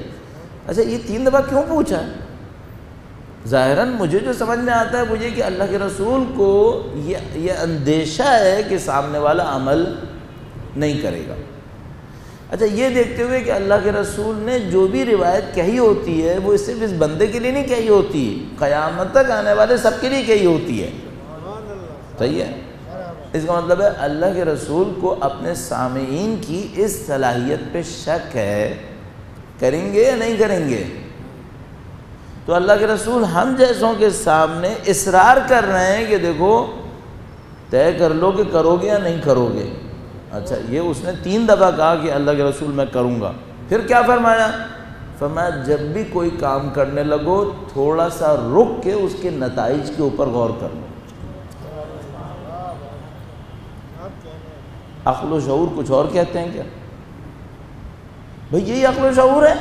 اچھا یہ 3 دفعہ کیوں پوچھا ہے؟ ظاہراً مجھے جو سمجھ میں آتا ہے وہ یہ کہ اللہ کے رسول کو یہ اندیشہ ہے کہ سامنے والا عمل نہیں کرے گا۔ اچھا یہ دیکھتے ہوئے کہ اللہ کے رسول نے جو بھی روایت کہی ہوتی ہے وہ صرف اس بندے کے لیے نہیں کہی ہوتی، قیامت تک آنے والے سب کے لیے کہی ہوتی ہے، صحیح ہے۔ اس کا مطلب ہے اللہ کے رسول کو اپنے سامعین کی اس صلاحیت پہ شک ہے، کریں گے یا نہیں کریں گے؟ تو اللہ کے رسول ہم جیسوں کے سامنے اصرار کر رہے ہیں کہ دیکھو طے کر لو کہ کرو گے یا نہیں کرو گے۔ اچھا یہ اس نے 3 دفعہ کہا کہ اللہ کے رسول میں کروں گا، پھر کیا فرمایا؟ فرمایا جب بھی کوئی کام کرنے لگو تھوڑا سا رک کے اس کے نتائج کے اوپر غور کر لو۔ عقل و شعور کچھ اور کہتے ہیں کیا؟ بھئی یہی عقل و شعور ہے،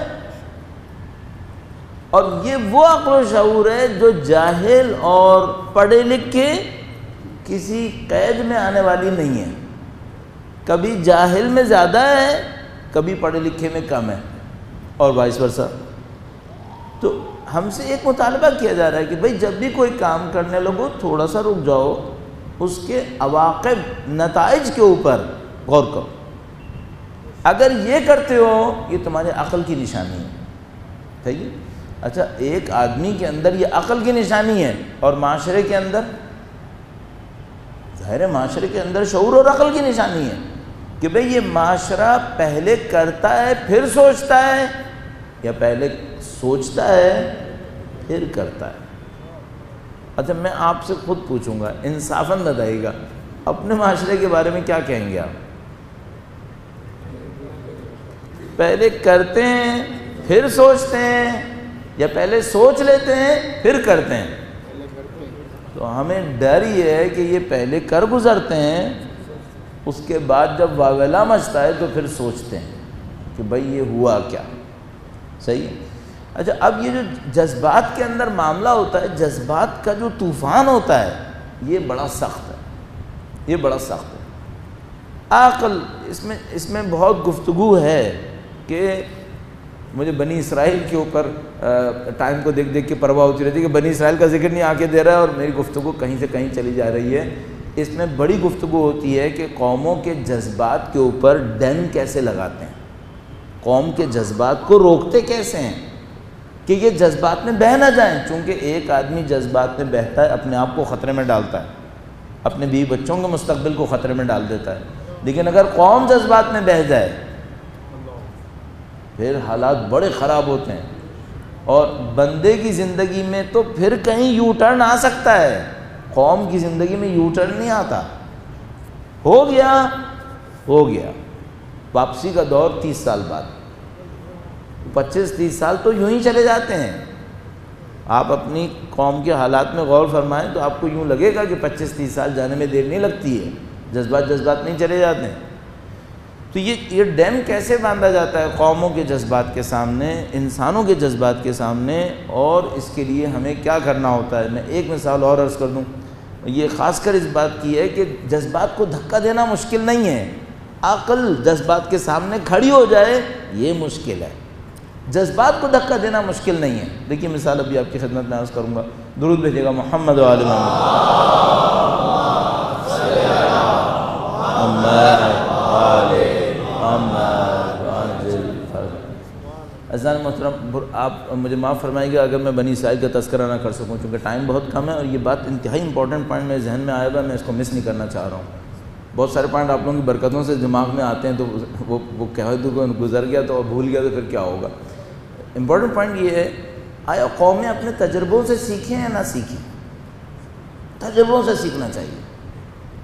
اور یہ وہ عقل و شعور ہے جو جاہل اور پڑھے لکھے کسی قید میں آنے والی نہیں ہے، کبھی جاہل میں زیادہ ہے کبھی پڑھے لکھے میں کم ہے، اور وائس ورثہ۔ تو ہم سے ایک مطالبہ کیا جا رہا ہے کہ بھئی جب بھی کوئی کام کرنے لگو تھوڑا سا رک جاؤ، اس کے عواقب نتائج کے اوپر غور کرو۔ اگر یہ کرتے ہو یہ تمہارے عقل کی نشانی ہے، ٹھیک ہے۔ اچھا ایک آدمی کے اندر یہ عقل کی نشانی ہے اور معاشرے کے اندر، ظاہر معاشرے کے اندر شعور اور عقل کی نشانی ہے کہ بھئی یہ معاشرہ پہلے کرتا ہے پھر سوچتا ہے یا پہلے سوچتا ہے پھر کرتا ہے۔ اچھا میں آپ سے خود پوچھوں گا، انصافاً بتائیے گا اپنے معاشرے کے بارے میں کیا کہیں گے آپ؟ پہلے کرتے ہیں پھر سوچتے ہیں یا پہلے سوچ لیتے ہیں پھر کرتے ہیں؟ تو ہمیں ڈر یہ ہے کہ یہ پہلے کر گزرتے ہیں، اس کے بعد جب واویلا مچتا ہے تو پھر سوچتے ہیں کہ بھئی یہ ہوا کیا۔ صحیح ہے؟ اچھا اب یہ جو جذبات کے اندر معاملہ ہوتا ہے، جذبات کا جو طوفان ہوتا ہے یہ بڑا سخت ہے، یہ بڑا سخت ہے۔ عقل اس میں بہت گفتگو ہے کہ مجھے بنی اسرائیل کے اوپر ٹائم کو دیکھ دیکھ کے پرواہ ہوتی رہتی ہے کہ بنی اسرائیل کا ذکر نہیں آکے دے رہا ہے اور میری گفتگو کہیں سے کہیں چلی جا رہی ہے۔ اس میں بڑی گفتگو ہوتی ہے کہ قوموں کے جذبات کے اوپر ڈیم کیسے لگاتے ہیں، قوم کے جذبات کو روکتے کیسے ہیں کہ یہ جذبات میں بہہ نہ جائیں، چونکہ ایک آدمی جذبات میں بہتا ہے اپنے آپ کو خطرے میں ڈالتا ہے، اپنے بیوی بچوں کے مستقبل کو خطرے میں ڈال دیتا ہے، لیکن اگر قوم جذبات میں بہہ جائے پھر حالات بڑے خراب ہوتے ہیں، اور بندے کی زندگی میں تو پھر کہیں یو ٹرن آ سکتا ہے، قوم کی زندگی میں یو ٹرن نہیں آتا۔ ہو گیا واپسی کا دور 30 سال بعد، 25-30 سال تو یوں ہی چلے جاتے ہیں۔ آپ اپنی قوم کے حالات میں غور فرمائیں تو آپ کو یوں لگے گا کہ 25-30 سال جانے میں دیر نہیں لگتی ہے، جذبات نہیں چلے جاتے ہیں۔ تو یہ ڈیم کیسے باندھا جاتا ہے قوموں کے جذبات کے سامنے، انسانوں کے جذبات کے سامنے، اور اس کے لیے ہمیں کیا کرنا ہوتا ہے۔ میں ایک مثال اور عرض کر دوں، یہ خاص کر اس بات کی ہے کہ جذبات کو دھکا دینا مشکل نہیں ہے، عقل جذبات کے سامنے کھڑی ہو جائے یہ مشکل ہے، جذبات کو دھکا دینا مشکل نہیں ہے۔ دیکھیے مثال ابھی آپ کی خدمت میں عرض کروں گا، درود بھیجے گا محمد و آل عزیزان محترم، آپ مجھے معاف فرمائیے گا اگر میں بنی اسرائیل کا تذکرہ نہ کر سکوں، چونکہ ٹائم بہت کم ہے اور یہ بات انتہائی امپورٹنٹ پوائنٹ میرے ذہن میں آیا ہوا ہے، میں اس کو مس نہیں کرنا چاہ رہا ہوں۔ بہت سارے پوائنٹ آپ لوگوں کی برکتوں سے دماغ میں آتے ہیں تو وہ کہہ دوں کہ گزر گیا تو بھول گیا تو پھر کیا ہوگا۔ امپورٹنٹ پوائنٹ یہ ہے، آیا قومیں اپنے تجربوں سے سیکھیں یا نہ سیکھیں؟ تجربوں سے سیکھنا چاہیے۔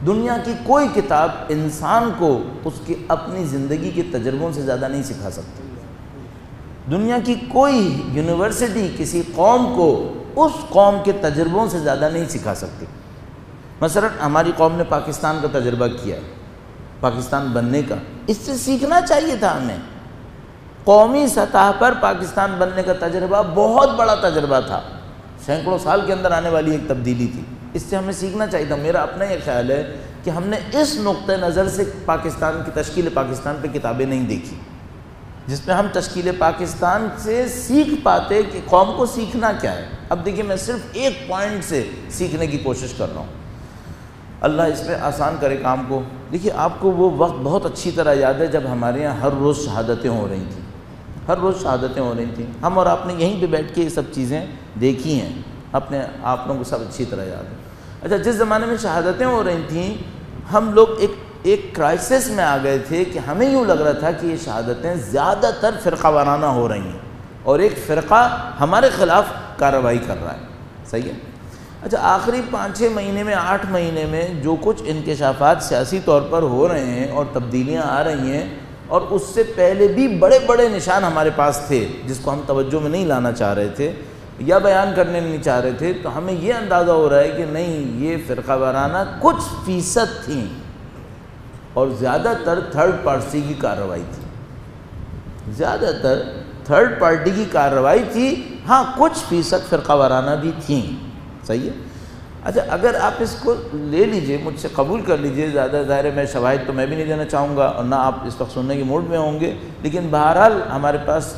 دنیا کی کوئی کتاب انسان کو اس کی اپنی زندگی کے تجربوں سے زیادہ نہیں سکھا سکتی۔ دنیا کی کوئی یونیورسٹی کسی قوم کو اس قوم کے تجربوں سے زیادہ نہیں سکھا سکتی۔ مثلا ہماری قوم نے پاکستان کا تجربہ کیا ہے، پاکستان بننے کا، اس سے سیکھنا چاہیے تھا ہمیں۔ قومی سطح پر پاکستان بننے کا تجربہ بہت بڑا تجربہ تھا، سینکڑوں سال کے اندر آنے والی ایک تبدیلی تھی، اس سے ہمیں سیکھنا چاہیے تھا۔ میرا اپنا یہ خیال ہے کہ ہم نے اس نقطہ نظر سے پاکستان کی تشکیل پاکستان پہ کتابیں نہیں دیکھی جس میں ہم تشکیل پاکستان سے سیکھ پاتے کہ قوم کو سیکھنا کیا ہے۔ اب دیکھیے میں صرف ایک پوائنٹ سے سیکھنے کی کوشش کر رہا ہوں، اللہ اس پہ آسان کرے کام کو۔ دیکھیے آپ کو وہ وقت بہت اچھی طرح یاد ہے جب ہمارے یہاں ہر روز شہادتیں ہو رہی تھیں، ہر روز شہادتیں ہو رہی تھیں، ہم اور آپ نے یہیں پہ بیٹھ کے یہ سب چیزیں دیکھی ہیں، اپنے آپ لوگوں کو سب اچھی طرح یاد ہے۔ اچھا جس زمانے میں شہادتیں ہو رہی تھیں ہم لوگ ایک کرائسس میں آ گئے تھے کہ ہمیں یوں لگ رہا تھا کہ یہ شہادتیں زیادہ تر فرقہ وارانہ ہو رہی ہیں اور ایک فرقہ ہمارے خلاف کارروائی کر رہا ہے، صحیح ہے۔ اچھا آخری 5-6 مہینے میں 8 مہینے میں جو کچھ انکشافات سیاسی طور پر ہو رہے ہیں اور تبدیلیاں آ رہی ہیں، اور اس سے پہلے بھی بڑے بڑے نشان ہمارے پاس تھے جس کو ہم توجہ میں نہیں لانا چاہ رہے تھے یا بیان کرنے نہیں چاہ رہے تھے، تو ہمیں یہ اندازہ ہو رہا ہے کہ نہیں یہ فرقہ وارانہ کچھ فیصد تھیں اور زیادہ تر تھرڈ پارٹی کی کارروائی تھی، زیادہ تر تھرڈ پارٹی کی کارروائی تھی، ہاں کچھ فیصد فرقہ وارانہ بھی تھیں، صحیح ہے۔ اچھا اگر آپ اس کو لے لیجئے، مجھ سے قبول کر لیجئے، زیادہ ظاہر ہے میں شواہد تو میں بھی نہیں دینا چاہوں گا اور نہ آپ اس وقت سننے کے موڈ میں ہوں گے، لیکن بہرحال ہمارے پاس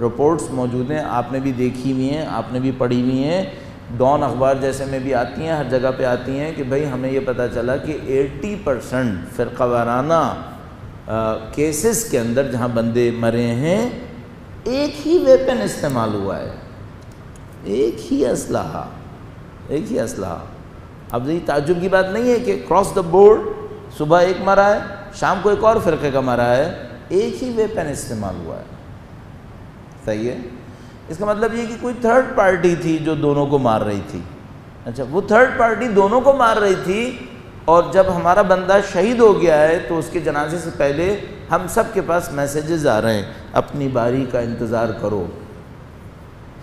رپورٹس موجود ہیں، آپ نے بھی دیکھی ہوئی ہیں، آپ نے بھی پڑھی ہوئی ہیں، ڈان اخبار جیسے میں بھی آتی ہیں، ہر جگہ پہ آتی ہیں کہ بھئی ہمیں یہ پتہ چلا کہ 80% فرقہ وارانہ کیسز کے اندر جہاں بندے مرے ہیں ایک ہی ویپن استعمال ہوا ہے، ایک ہی اسلحہ، ایک ہی اسلحہ۔ اب یہ تعجب کی بات نہیں ہے کہ کراس دا بورڈ صبح ایک مرا ہے، شام کو ایک اور فرقے کا مرا ہے، ایک ہی ویپن استعمال ہوا ہے، صحیح ہے۔ اس کا مطلب یہ کہ کوئی تھرڈ پارٹی تھی جو دونوں کو مار رہی تھی۔ اچھا، وہ تھرڈ پارٹی دونوں کو مار رہی تھی، اور جب ہمارا بندہ شہید ہو گیا ہے تو اس کے جنازے سے پہلے ہم سب کے پاس میسیجز آ رہے ہیں، اپنی باری کا انتظار کرو،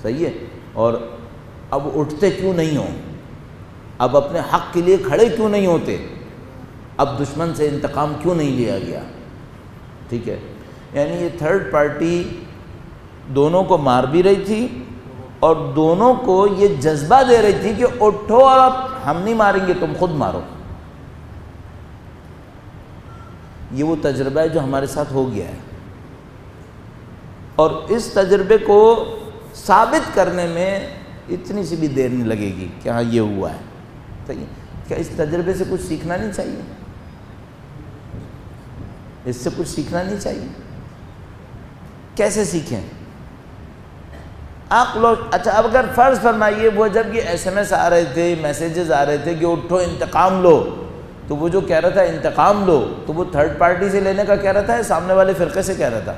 صحیح ہے۔ اور اب اٹھتے کیوں نہیں ہو؟ اب اپنے حق کے لیے کھڑے کیوں نہیں ہوتے؟ اب دشمن سے انتقام کیوں نہیں لیا گیا؟ ٹھیک ہے، یعنی یہ تھرڈ پارٹی دونوں کو مار بھی رہی تھی اور دونوں کو یہ جذبہ دے رہی تھی کہ اٹھو اور اب ہم نہیں ماریں گے، تم خود مارو۔ یہ وہ تجربہ ہے جو ہمارے ساتھ ہو گیا ہے، اور اس تجربے کو ثابت کرنے میں اتنی سی بھی دیر نہیں لگے گی کہ ہاں یہ ہوا ہے، صحیح۔ کیا اس تجربے سے کچھ سیکھنا نہیں چاہیے؟ اس سے کچھ سیکھنا نہیں چاہیے؟ کیسے سیکھیں؟ آپ لوگ اچھا، اب اگر فرض فرمائیے وہ جب یہ SMS آ رہے تھے، میسیجز آ رہے تھے کہ اٹھو انتقام لو، تو وہ جو کہہ رہا تھا انتقام لو، تو وہ تھرڈ پارٹی سے لینے کا کہہ رہا تھا، سامنے والے فرقے سے کہہ رہا تھا؟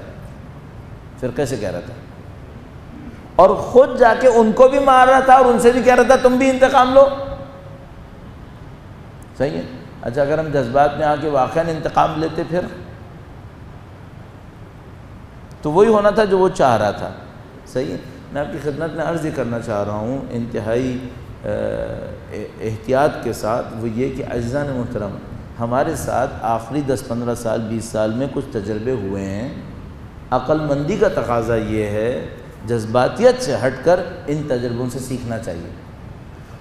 فرقے سے کہہ رہا تھا، اور خود جا کے ان کو بھی مار رہا تھا اور ان سے بھی کہہ رہا تھا تم بھی انتقام لو، صحیح ہے۔ اچھا، اگر ہم جذبات میں آ کے واقعاً انتقام لیتے پھر تو وہی ہونا تھا جو وہ چاہ رہا تھا، صحیح ہے۔ میں آپ کی خدمت میں عرض یہ کرنا چاہ رہا ہوں انتہائی احتیاط کے ساتھ، وہ یہ کہ عزیزان محترم، ہمارے ساتھ آخری 10-15 سال 20 سال میں کچھ تجربے ہوئے ہیں۔ عقل مندی کا تقاضا یہ ہے، جذباتیت سے ہٹ کر ان تجربوں سے سیکھنا چاہیے،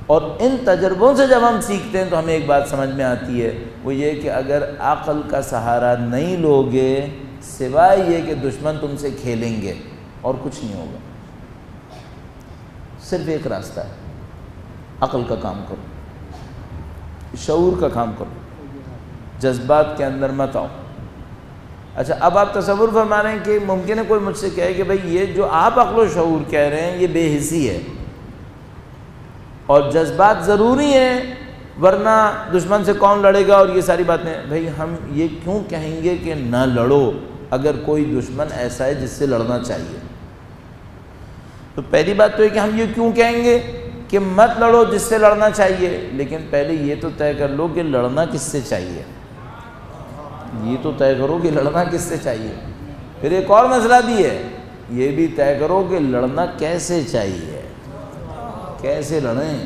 اور ان تجربوں سے جب ہم سیکھتے ہیں تو ہمیں ایک بات سمجھ میں آتی ہے، وہ یہ کہ اگر عقل کا سہارا نہیں لوگے سوائے یہ کہ دشمن تم سے کھیلیں گے اور کچھ نہیں ہوگا۔ صرف ایک راستہ ہے، عقل کا کام کرو، شعور کا کام کرو، جذبات کے اندر مت آؤ۔ اچھا، اب آپ تصور فرما رہے ہیں کہ ممکن ہے کوئی مجھ سے کہے کہ بھئی یہ جو آپ عقل و شعور کہہ رہے ہیں یہ بے حسی ہے، اور جذبات ضروری ہیں ورنہ دشمن سے کون لڑے گا اور یہ ساری باتیں۔ بھئی ہم یہ کیوں کہیں گے کہ نہ لڑو اگر کوئی دشمن ایسا ہے جس سے لڑنا چاہیے؟ تو پہلی بات تو ہے کہ ہم یہ کیوں کہیں گے کہ مت لڑو جس سے لڑنا چاہیے، لیکن پہلے یہ تو طے کر لو کہ لڑنا کس سے چاہیے، یہ تو طے کرو کہ لڑنا کس سے چاہیے۔ پھر ایک اور مسئلہ بھی ہے، یہ بھی طے کرو کہ لڑنا کیسے چاہیے، کیسے لڑیں،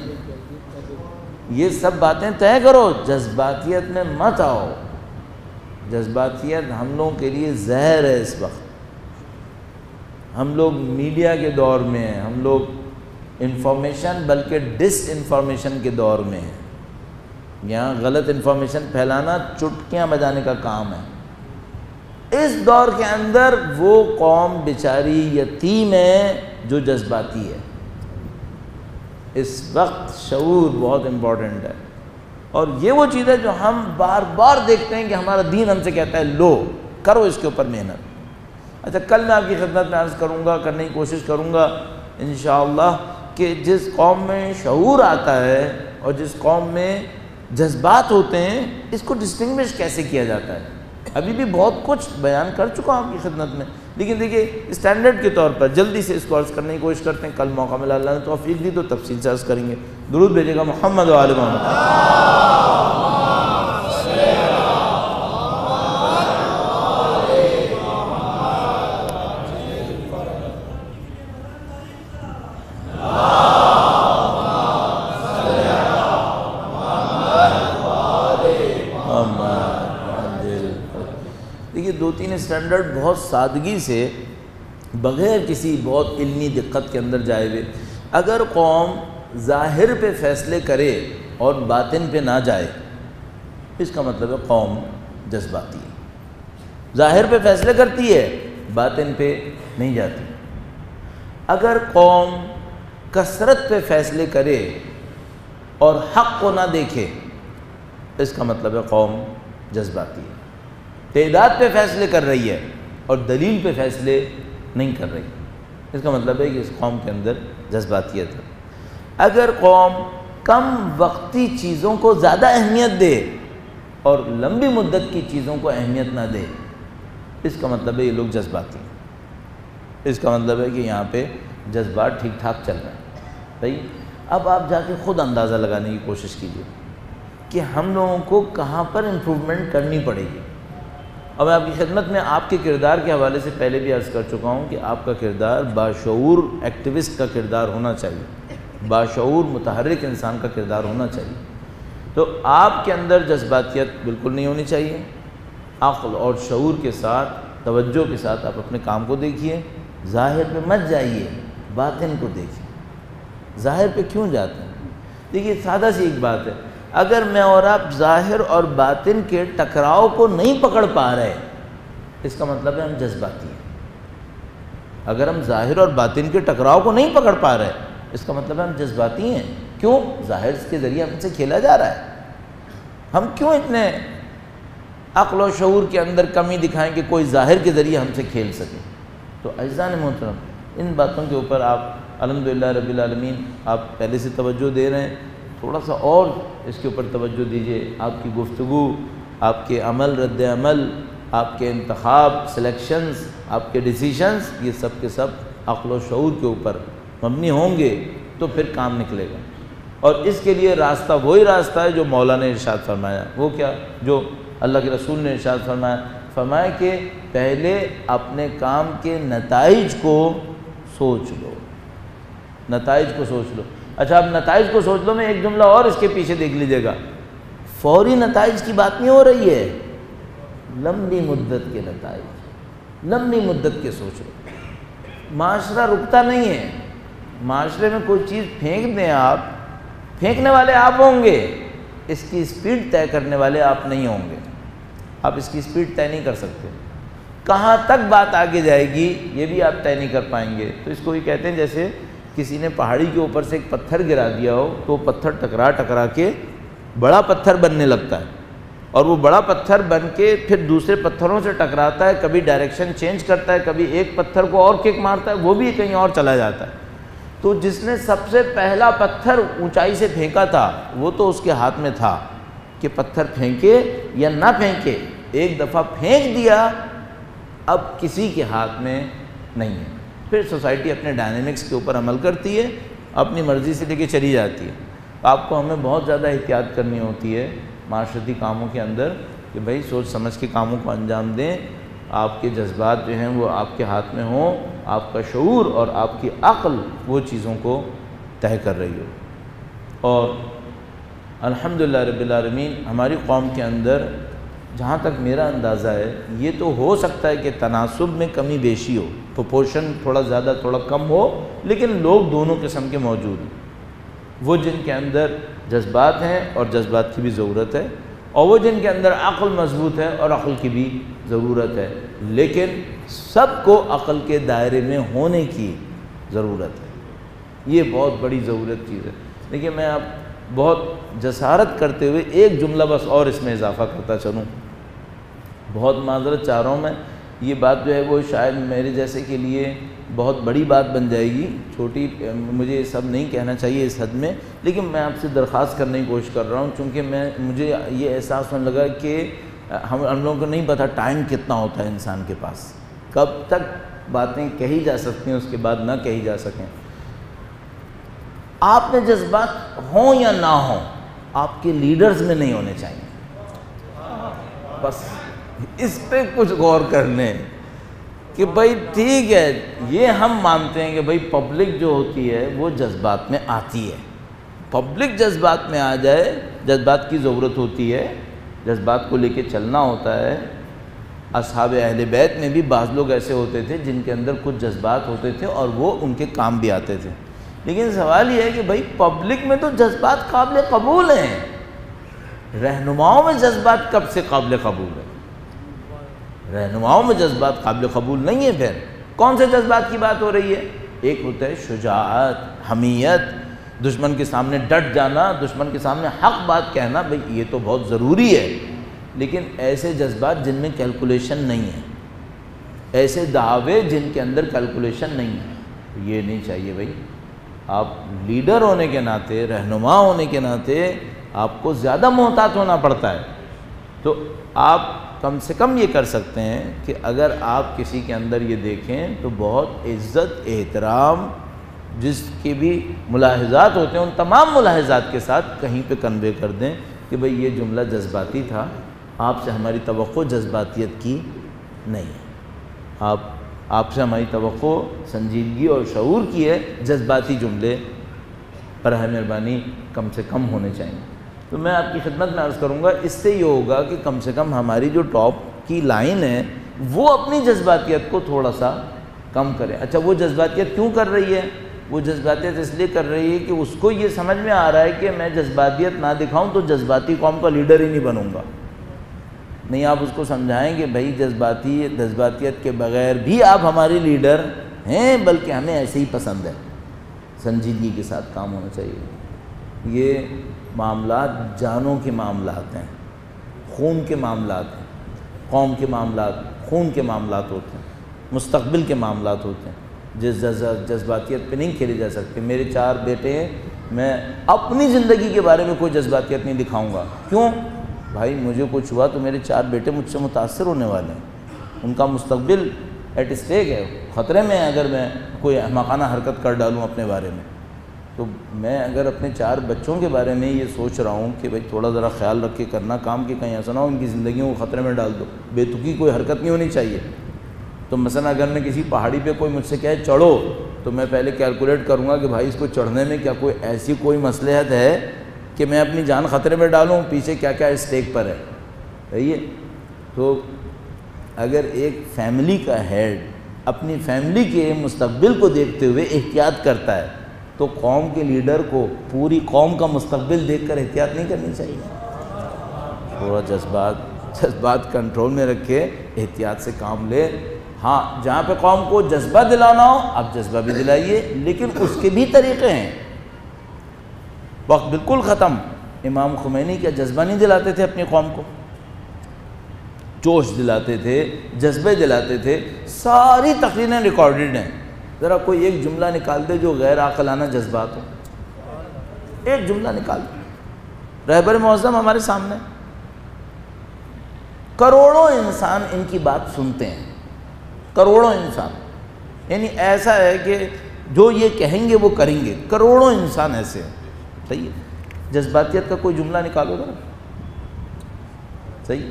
یہ سب باتیں طے کرو۔ جذباتیت میں مت آؤ، جذباتیت ہم لوگوں کے لیے زہر ہے۔ اس وقت ہم لوگ میڈیا کے دور میں ہیں، ہم لوگ انفارمیشن بلکہ ڈس انفارمیشن کے دور میں ہیں۔ یہاں غلط انفارمیشن پھیلانا چٹکیاں بجانے کا کام ہے۔ اس دور کے اندر وہ قوم بیچاری یتیم ہے جو جذباتی ہے۔ اس وقت شعور بہت امپورٹنٹ ہے، اور یہ وہ چیز ہے جو ہم بار بار دیکھتے ہیں کہ ہمارا دین ہم سے کہتا ہے لو کرو اس کے اوپر محنت۔ اچھا، کل میں آپ کی خدمت میں عرض کروں گا، کرنے کی کوشش کروں گا انشاءاللہ کہ جس قوم میں شعور آتا ہے اور جس قوم میں جذبات ہوتے ہیں اس کو ڈسٹنگوش کیسے کیا جاتا ہے۔ ابھی بھی بہت کچھ بیان کر چکا ہوں آپ کی خدمت میں، لیکن دیکھیے اسٹینڈرڈ کے طور پر جلدی سے اس کو عرض کرنے کی کوشش کرتے ہیں۔ کل موقع ملا، اللہ نے توفیق دی تو تفصیل سے عرض کریں گے۔ درود بھیجے گا محمد و آل محمد۔ دیکھیے، 2-3 اسٹینڈرڈ بہت سادگی سے بغیر کسی بہت علمی دقت کے اندر جائے ہوئے، اگر قوم ظاہر پہ فیصلے کرے اور باطن پہ نہ جائے، اس کا مطلب ہے قوم جذباتی ہے۔ ظاہر پہ فیصلے کرتی ہے، باطن پہ نہیں جاتی۔ اگر قوم کثرت پہ فیصلے کرے اور حق کو نہ دیکھے، اس کا مطلب ہے قوم جذباتی ہے۔ تعداد پہ فیصلے کر رہی ہے اور دلیل پہ فیصلے نہیں کر رہی۔ اس کا مطلب ہے کہ اس قوم کے اندر جذباتیت ہے۔ اگر قوم کم وقتی چیزوں کو زیادہ اہمیت دے اور لمبی مدت کی چیزوں کو اہمیت نہ دے، اس کا مطلب ہے یہ لوگ جذباتی ہیں، اس کا مطلب ہے کہ یہاں پہ جذبات ٹھیک ٹھاک چل رہے ہیں۔ بھائی اب آپ جا کے خود اندازہ لگانے کی کوشش کیجیے کہ ہم لوگوں کو کہاں پر امپروومنٹ کرنی پڑے گی۔ اور میں آپ کی خدمت میں آپ کے کردار کے حوالے سے پہلے بھی عرض کر چکا ہوں کہ آپ کا کردار باشعور ایکٹیوسٹ کا کردار ہونا چاہیے، باشعور متحرک انسان کا کردار ہونا چاہیے۔ تو آپ کے اندر جذباتیت بالکل نہیں ہونی چاہیے، عقل اور شعور کے ساتھ، توجہ کے ساتھ آپ اپنے کام کو دیکھیے، ظاہر پہ مت جائیے، باطن کو دیکھیے۔ ظاہر پہ کیوں جاتے ہیں؟ دیکھیے سادہ سی ایک بات ہے، اگر میں اور آپ ظاہر اور باطن کے ٹکراؤ کو نہیں پکڑ پا رہے، اس کا مطلب ہے ہم جذباتی ہیں۔ اگر ہم ظاہر اور باطن کے ٹکراؤ کو نہیں پکڑ پا رہے، اس کا مطلب ہے ہم جذباتی ہیں۔ کیوں؟ ظاہر کے ذریعے ہم سے کھیلا جا رہا ہے۔ ہم کیوں اتنے عقل و شعور کے اندر کمی دکھائیں کہ کوئی ظاہر کے ذریعے ہم سے کھیل سکے؟ تو اعزان محترم، ان باتوں کے اوپر آپ الحمدللہ رب العالمین آپ پہلے سے توجہ دے رہے ہیں، تھوڑا سا اور اس کے اوپر توجہ دیجئے۔ آپ کی گفتگو، آپ کے عمل، رد عمل، آپ کے انتخاب، سلیکشنز، آپ کے ڈیسیشنز، یہ سب کے سب عقل و شعور کے اوپر مبنی ہوں گے تو پھر کام نکلے گا۔ اور اس کے لیے راستہ وہی راستہ ہے جو مولا نے ارشاد فرمایا۔ وہ کیا؟ جو اللہ کے رسول نے ارشاد فرمایا کہ پہلے اپنے کام کے نتائج کو سوچ لو، نتائج کو سوچ لو۔ اچھا اب نتائج کو سوچ لو میں ایک جملہ اور اس کے پیچھے دیکھ لیجیے گا، فوری نتائج کی بات نہیں ہو رہی ہے، لمبی مدت کے نتائج، لمبی مدت کے سوچ لو۔ معاشرہ رکتا نہیں ہے، معاشرے میں کوئی چیز پھینک دیں آپ، پھینکنے والے آپ ہوں گے، اس کی سپیڈ طے کرنے والے آپ نہیں ہوں گے۔ آپ اس کی سپیڈ طے نہیں کر سکتے، کہاں تک بات آگے جائے گی یہ بھی آپ طے نہیں کر پائیں گے۔ تو اس کو یہ کہتے ہیں جیسے کسی نے پہاڑی کے اوپر سے ایک پتھر گرا دیا ہو تو وہ پتھر ٹکرا کے بڑا پتھر بننے لگتا ہے، اور وہ بڑا پتھر بن کے پھر دوسرے پتھروں سے ٹکراتا ہے، کبھی ڈائریکشن چینج کرتا ہے، کبھی ایک پتھر کو اور کک مارتا ہے، وہ بھی کہیں اور چلا جاتا ہے۔ تو جس نے سب سے پہلا پتھر اونچائی سے پھینکا تھا وہ تو اس کے ہاتھ میں تھا کہ پتھر پھینکے یا نہ پھینکے، ایک دفعہ پھینک دیا، اب کسی کے ہاتھ میں نہیں ہے۔ پھر سوسائٹی اپنے ڈائنامکس کے اوپر عمل کرتی ہے، اپنی مرضی سے لے کے چلی جاتی ہے۔ آپ کو ہمیں بہت زیادہ احتیاط کرنی ہوتی ہے معاشرتی کاموں کے اندر کہ بھائی سوچ سمجھ کے کاموں کو انجام دیں، آپ کے جذبات جو ہیں وہ آپ کے ہاتھ میں ہوں، آپ کا شعور اور آپ کی عقل وہ چیزوں کو طے کر رہی ہو۔ اور الحمدللہ رب العالمین ہماری قوم کے اندر جہاں تک میرا اندازہ ہے یہ تو ہو سکتا ہے کہ تناسب میں کمی بیشی ہو، پروپورشن تھوڑا زیادہ تھوڑا کم ہو، لیکن لوگ دونوں قسم کے موجود ہیں، وہ جن کے اندر جذبات ہیں اور جذبات کی بھی ضرورت ہے، اور وہ جن کے اندر عقل مضبوط ہے اور عقل کی بھی ضرورت ہے، لیکن سب کو عقل کے دائرے میں ہونے کی ضرورت ہے۔ یہ بہت بڑی ضرورت چیز ہے۔ دیکھیے میں آپ بہت جسارت کرتے ہوئے ایک جملہ بس اور اس میں اضافہ کرتا چلوں، بہت معذرت چاہ رہا ہوں میں، یہ بات جو ہے وہ شاید میرے جیسے کے لیے بہت بڑی بات بن جائے گی، چھوٹی مجھے یہ سب نہیں کہنا چاہیے اس حد میں، لیکن میں آپ سے درخواست کرنے کی کوشش کر رہا ہوں، چونکہ مجھے یہ احساس ہونے لگا کہ ہم لوگوں کو نہیں پتہ ٹائم کتنا ہوتا ہے انسان کے پاس، کب تک باتیں کہی جا سکتی ہیں اس کے بعد نہ کہی جا سکیں۔ آپ میں جذبات ہوں یا نہ ہوں، آپ کے لیڈرز میں نہیں ہونے چاہیے، بس اس پہ کچھ غور کر لیں کہ بھائی ٹھیک ہے یہ ہم مانتے ہیں کہ بھائی پبلک جو ہوتی ہے وہ جذبات میں آتی ہے، پبلک جذبات میں آ جائے، جذبات کی ضرورت ہوتی ہے، جذبات کو لے کے چلنا ہوتا ہے۔ اصحاب اہل بیت میں بھی بعض لوگ ایسے ہوتے تھے جن کے اندر کچھ جذبات ہوتے تھے اور وہ ان کے کام بھی آتے تھے، لیکن سوال یہ ہے کہ بھائی پبلک میں تو جذبات قابل قبول ہیں، رہنماؤں میں جذبات کب سے قابل قبول ہے؟ رہنماؤں میں جذبات قابل قبول نہیں ہے۔ پھر کون سے جذبات کی بات ہو رہی ہے؟ ایک ہوتا ہے شجاعت، حمیت، دشمن کے سامنے ڈٹ جانا، دشمن کے سامنے حق بات کہنا، بھئی یہ تو بہت ضروری ہے، لیکن ایسے جذبات جن میں کیلکولیشن نہیں ہے، ایسے دعوے جن کے اندر کیلکولیشن نہیں ہے، یہ نہیں چاہیے بھائی. آپ لیڈر ہونے کے ناطے، رہنما ہونے کے ناطے آپ کو زیادہ محتاط ہونا پڑتا ہے. تو آپ کم سے کم یہ کر سکتے ہیں کہ اگر آپ کسی کے اندر یہ دیکھیں تو بہت عزت، احترام، جس کے بھی ملاحظات ہوتے ہیں ان تمام ملاحظات کے ساتھ کہیں پہ کنوے کر دیں کہ بھئی یہ جملہ جذباتی تھا، آپ سے ہماری توقع جذباتیت کی نہیں ہے، آپ سے ہماری توقع سنجیدگی اور شعور کی ہے، جذباتی جملے براہ مہربانی کم سے کم ہونے چاہیے. تو میں آپ کی خدمت میں عرض کروں گا اس سے یہ ہوگا کہ کم سے کم ہماری جو ٹاپ کی لائن ہے وہ اپنی جذباتیت کو تھوڑا سا کم کرے. اچھا وہ جذباتیت کیوں کر رہی ہے؟ وہ جذباتیت اس لیے کر رہی ہے کہ اس کو یہ سمجھ میں آ رہا ہے کہ میں جذباتیت نہ دکھاؤں تو جذباتی قوم کا لیڈر ہی نہیں بنوں گا. نہیں، آپ اس کو سمجھائیں کہ بھائی جذباتیت کے بغیر بھی آپ ہمارے لیڈر ہیں، بلکہ ہمیں ایسے ہی پسند ہے، سنجیدگی کے ساتھ کام ہونا چاہیے. یہ معاملات جانوں کے معاملات ہیں، خون کے معاملات ہیں، قوم کے معاملات خون کے معاملات ہوتے ہیں، مستقبل کے معاملات ہوتے ہیں. جذباتیت پہ نہیں کھیلے جا سکتے. میرے 4 بیٹے ہیں، میں اپنی زندگی کے بارے میں کوئی جذباتیت نہیں دکھاؤں گا. کیوں؟ بھائی مجھے کچھ ہوا تو میرے 4 بیٹے مجھ سے متاثر ہونے والے ہیں، ان کا مستقبل ایٹ اسٹیک ہے، خطرے میں ہے. اگر میں کوئی احمقانہ حرکت کر ڈالوں اپنے بارے میں، تو میں اگر اپنے 4 بچوں کے بارے میں یہ سوچ رہا ہوں کہ بھائی تھوڑا ذرا خیال رکھ کے کرنا کام، کہ کہیں ایسا نہ ہو ان کی زندگیوں کو خطرے میں ڈال دو. بے تکی کوئی حرکت نہیں ہونی چاہیے. تو مثلا اگر میں کسی پہاڑی پہ کوئی مجھ سے کہے چڑھو، تو میں پہلے کیلکولیٹ کروں گا کہ بھائی اس کو چڑھنے میں کیا کوئی ایسی کوئی مصلحت ہے کہ میں اپنی جان خطرے میں ڈالوں، پیچھے کیا کیا اسٹیک پر ہے. صحیح ہے؟ تو اگر ایک فیملی کا ہیڈ اپنی فیملی کے مستقبل کو دیکھتے ہوئے احتیاط کرتا ہے تو قوم کے لیڈر کو پوری قوم کا مستقبل دیکھ کر احتیاط نہیں کرنی چاہیے. تھوڑا جذبات کنٹرول میں رکھے، احتیاط سے کام لے. ہاں جہاں پہ قوم کو جذبہ دلانا ہو آپ جذبہ بھی دلائیے، لیکن اس کے بھی طریقے ہیں. وقت بالکل ختم. امام خمینی کیا جذبہ نہیں دلاتے تھے اپنی قوم کو؟ جوش دلاتے تھے، جذبے دلاتے تھے. ساری تقریریں ریکارڈڈ ہیں. ذرا کوئی ایک جملہ نکال دے جو غیر عاقلانہ جذبات ہو، ایک جملہ نکال دے. رہبر معظم ہمارے سامنے، کروڑوں انسان ان کی بات سنتے ہیں، کروڑوں انسان. یعنی ایسا ہے کہ جو یہ کہیں گے وہ کریں گے. کروڑوں انسان ایسے ہیں. صحیح ہے؟ جذباتیت کا کوئی جملہ نکالو گا. صحیح.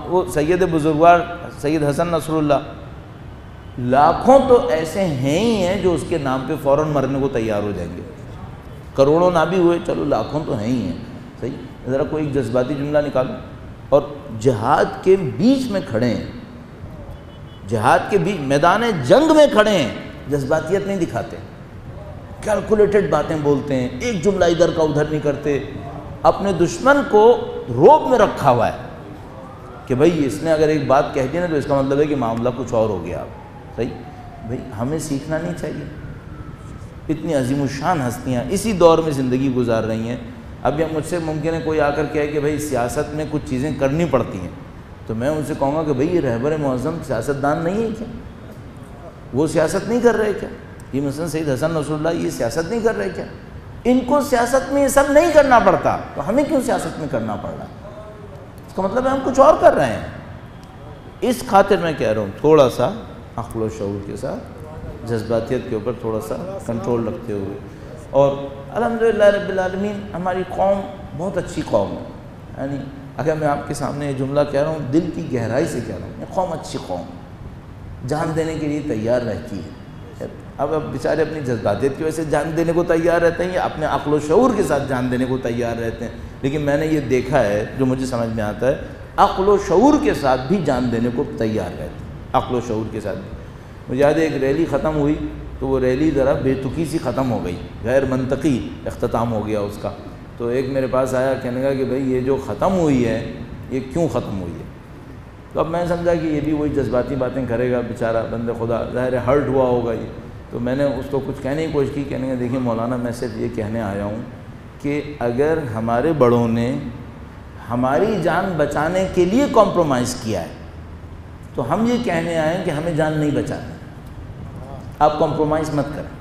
وہ سید بزرگوار سید حسن نصر اللہ، لاکھوں تو ایسے ہیں ہی ہیں جو اس کے نام پہ فوراً مرنے کو تیار ہو جائیں گے. کروڑوں نہ بھی ہوئے، چلو لاکھوں تو ہیں ہی ہیں. صحیح. ذرا کوئی ایک جذباتی جملہ نکالو. اور جہاد کے بیچ میں کھڑے ہیں، جہاد کے بیچ میدان جنگ میں کھڑے ہیں، جذباتیت نہیں دکھاتے، کیلکولیٹڈ باتیں بولتے ہیں، ایک جملہ ادھر کا ادھر نہیں کرتے. اپنے دشمن کو روب میں رکھا ہوا ہے کہ بھئی اس نے اگر ایک بات کہہ دی نا تو اس کا مطلب ہے کہ معاملہ کچھ اور ہو گیا. صحیح. بھئی ہمیں سیکھنا نہیں چاہیے. اتنی عظیم الشان ہستیاں اسی دور میں زندگی گزار رہی ہیں. اب یہ مجھ سے ممکن ہے کوئی آ کر کہے کہ بھئی سیاست میں کچھ چیزیں کرنی پڑتی ہیں، تو میں ان سے کہوں گا کہ بھئی یہ رہبر معظم سیاستدان نہیں ہے کیا؟ وہ سیاست نہیں کر رہے کیا؟ یہ مثلا سید حسن نصر اللہ یہ سیاست نہیں کر رہے کیا؟ ان کو سیاست میں یہ سب نہیں کرنا پڑتا، تو ہمیں کیوں سیاست میں کرنا پڑ رہا؟ اس کا مطلب ہے ہم کچھ اور کر رہے ہیں. اس خاطر میں کہہ رہا ہوں تھوڑا سا عقل و شعور کے ساتھ، جذباتیت کے اوپر تھوڑا سا کنٹرول رکھتے ہوئے. اور الحمدللہ رب العالمین ہماری قوم بہت اچھی قوم ہے. یعنی اگر میں آپ کے سامنے یہ جملہ کہہ رہا ہوں دل کی گہرائی سے کہہ رہا ہوں، یہ قوم اچھی قوم، جان دینے کے لیے تیار رہتی ہے. اب بیچارے اپنی جذباتیت کی وجہ سے جان دینے کو تیار رہتے ہیں یا اپنے عقل و شعور کے ساتھ جان دینے کو تیار رہتے ہیں. لیکن میں نے یہ دیکھا ہے جو مجھے سمجھ میں آتا ہے، عقل و شعور کے ساتھ بھی جان دینے کو تیار رہتے ہیں. عقل و شعور کے ساتھ بھی. مجھے یاد ہے ایک ریلی ختم ہوئی تو وہ ریلی ذرا بے تکی سی ختم ہو گئی، غیر منطقی اختتام ہو گیا اس کا. تو ایک میرے پاس آیا کہنے لگا کہ بھئی یہ جو ختم ہوئی ہے یہ کیوں ختم ہوئی ہے؟ تو اب میں سمجھا کہ یہ بھی وہی جذباتی باتیں کرے گا بیچارہ بندے خدا، ظاہر ہرٹ ہوا ہوگا یہ. تو میں نے اس کو کچھ کہنے کی کوشش کی، کہنے کا دیکھیں مولانا میں صرف یہ کہنے آیا ہوں کہ اگر ہمارے بڑوں نے ہماری جان بچانے کے لیے کمپرومائز کیا ہے تو ہم یہ کہنے آئے ہیں کہ ہمیں جان نہیں بچانی. آپ کمپرومائز مت کریں.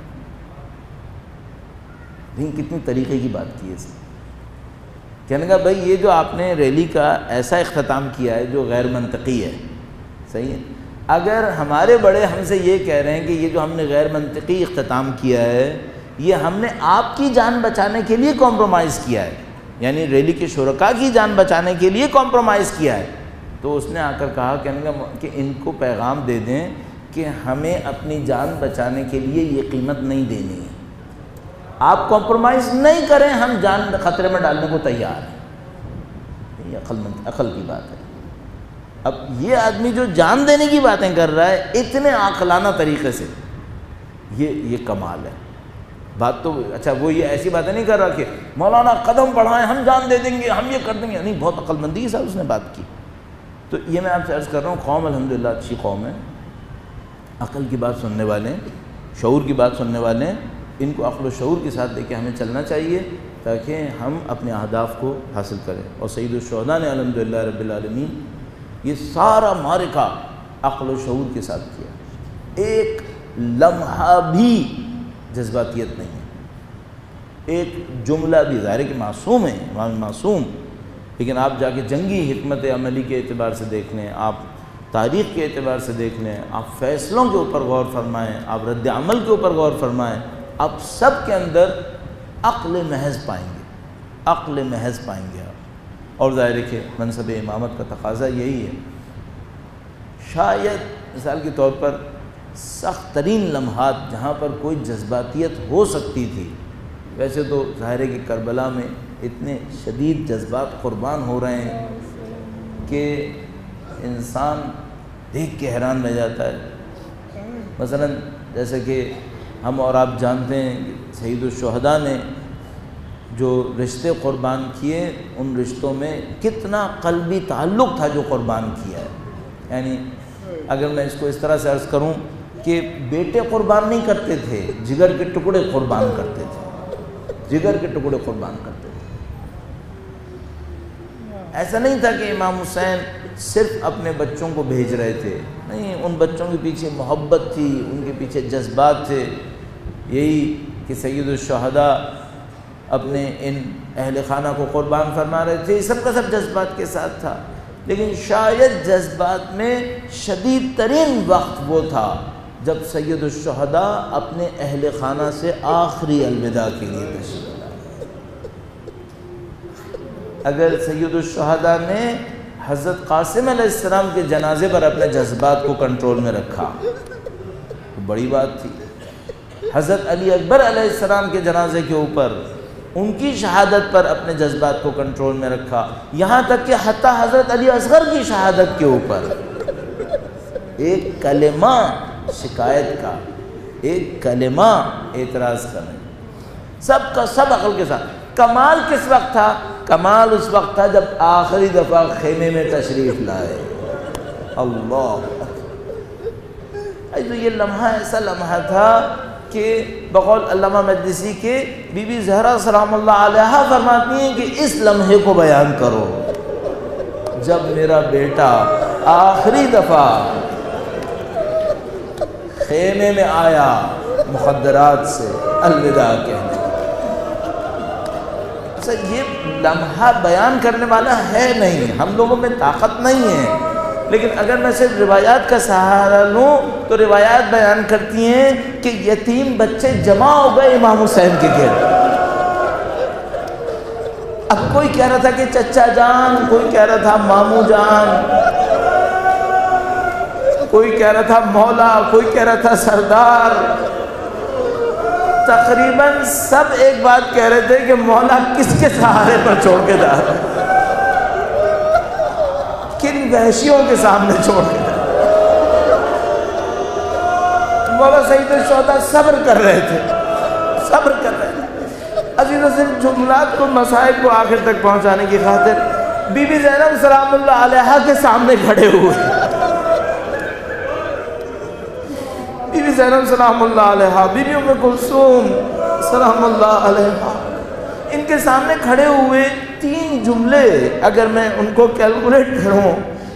لیکن کتنی طریقے کی بات کی ہے اس نے. کہنے کا بھائی یہ جو آپ نے ریلی کا ایسا اختتام کیا ہے جو غیر منطقی ہے، صحیح ہے. اگر ہمارے بڑے ہم سے یہ کہہ رہے ہیں کہ یہ جو ہم نے غیر منطقی اختتام کیا ہے یہ ہم نے آپ کی جان بچانے کے لیے کمپرومائز کیا ہے، یعنی ریلی کے شرکاء کی جان بچانے کے لیے کمپرومائز کیا ہے، تو اس نے آ کر کہا کہ ان کو پیغام دے دیں کہ ہمیں اپنی جان بچانے کے لیے یہ قیمت نہیں دینی ہے. آپ کمپرومائز نہیں کریں، ہم جان خطرے میں ڈالنے کو تیار ہیں. یہ عقل کی بات ہے. اب یہ آدمی جو جان دینے کی باتیں کر رہا ہے اتنے عاقلانہ طریقے سے، یہ کمال ہے. بات تو اچھا وہ یہ ایسی باتیں نہیں کر رہا کہ مولانا قدم بڑھائیں ہم جان دے دیں گے ہم یہ کر دیں گے، نہیں، بہت عقل مندی کے ساتھ اس نے بات کی. تو یہ میں آپ سے عرض کر رہا ہوں قوم الحمدللہ اچھی قوم ہے، عقل کی بات سننے والے ہیں، شعور کی بات سننے والے ہیں. ان کو عقل و شعور کے ساتھ لے کے ہمیں چلنا چاہیے تاکہ ہم اپنے اہداف کو حاصل کریں. اور سید الشہداء نے الحمدللہ رب العالمین یہ سارا معرکہ عقل و شعور کے ساتھ کیا. ایک لمحہ بھی جذباتیت نہیں ہے، ایک جملہ بھی. ظاہر کہ معصوم ہیں، امام معصوم، لیکن آپ جا کے جنگی حکمت عملی کے اعتبار سے دیکھ لیں، آپ تاریخ کے اعتبار سے دیکھ لیں، آپ فیصلوں کے اوپر غور فرمائیں، آپ رد عمل کے اوپر غور فرمائیں، آپ سب کے اندر عقل محض پائیں گے، عقل محض پائیں گے آپ. اور ظاہر ہے کہ منصب امامت کا تقاضا یہی ہے. شاید مثال کے طور پر سخت ترین لمحات جہاں پر کوئی جذباتیت ہو سکتی تھی، ویسے تو ظاہر ہے کہ کربلا میں اتنے شدید جذبات قربان ہو رہے ہیں کہ انسان دیکھ کے حیران رہ جاتا ہے. مثلا جیسے کہ ہم اور آپ جانتے ہیں کہ سید الشہداء نے جو رشتے قربان کیے ان رشتوں میں کتنا قلبی تعلق تھا جو قربان کیا ہے. یعنی اگر میں اس کو اس طرح سے عرض کروں کہ بیٹے قربان نہیں کرتے تھے، جگر کے ٹکڑے قربان کرتے تھے، جگر کے ٹکڑے قربان کرتے تھے. ایسا نہیں تھا کہ امام حسین صرف اپنے بچوں کو بھیج رہے تھے، نہیں، ان بچوں کے پیچھے محبت تھی، ان کے پیچھے جذبات تھے. یہی کہ سید الشہداء اپنے ان اہل خانہ کو قربان فرما رہے تھے، سب کا سب جذبات کے ساتھ تھا. لیکن شاید جذبات میں شدید ترین وقت وہ تھا جب سید الشہداء اپنے اہل خانہ سے آخری الوداع کے لیے تشریف لائے. اگر سید الشہداء نے حضرت قاسم علیہ السلام کے جنازے پر اپنے جذبات کو کنٹرول میں رکھا تو بڑی بات تھی. حضرت علی اکبر علیہ السلام کے جنازے کے اوپر ان کی شہادت پر اپنے جذبات کو کنٹرول میں رکھا، یہاں تک کہ حتیٰ حضرت علی اصغر کی شہادت کے اوپر ایک کلمہ شکایت کا، ایک کلمہ اعتراض کرنے، سب کا سب عقل کے ساتھ. کمال کس وقت تھا؟ کمال اس وقت تھا جب آخری دفعہ خیمے میں تشریف لائے. اللہ، تو یہ لمحہ ایسا لمحہ تھا کہ بقول علامہ مجلسی کے بی بی زہرا سلام اللہ علیہا فرماتی ہیں کہ اس لمحے کو بیان کرو جب میرا بیٹا آخری دفعہ خیمے میں آیا مخدرات سے الوداع کہنے. یہ لمحہ بیان کرنے والا ہے نہیں، ہم لوگوں میں طاقت نہیں ہے. لیکن اگر میں صرف روایات کا سہارا لوں تو روایات بیان کرتی ہیں کہ یتیم بچے جمع ہو گئے امام حسین کے گرد. اب کوئی کہہ رہا تھا کہ چچا جان، کوئی کہہ رہا تھا ماموں جان، کوئی کہہ رہا تھا مولا، کوئی کہہ رہا تھا سردار. تقریباً سب ایک بات کہہ رہے تھے کہ مولا کس کے سہارے پر چھوڑ کے جا رہے ہیں، کن وحشیوں کے سامنے چھوڑ کے جا رہے ہیں. مولا سید الشہداء صبر کر رہے تھے، صبر کر رہے تھے. عزیز صرف جملات کو، مسائل کو آخر تک پہنچانے کی خاطر بی بی زینب سلام اللہ علیہا کے سامنے کھڑے ہوئے. بی بی زینب سلام اللہ علیہا، بی بی ام کلثوم سلام اللہ علیہا، ان کے سامنے کھڑے ہوئے. 3 جملے اگر میں ان کو کیلکولیٹ کروں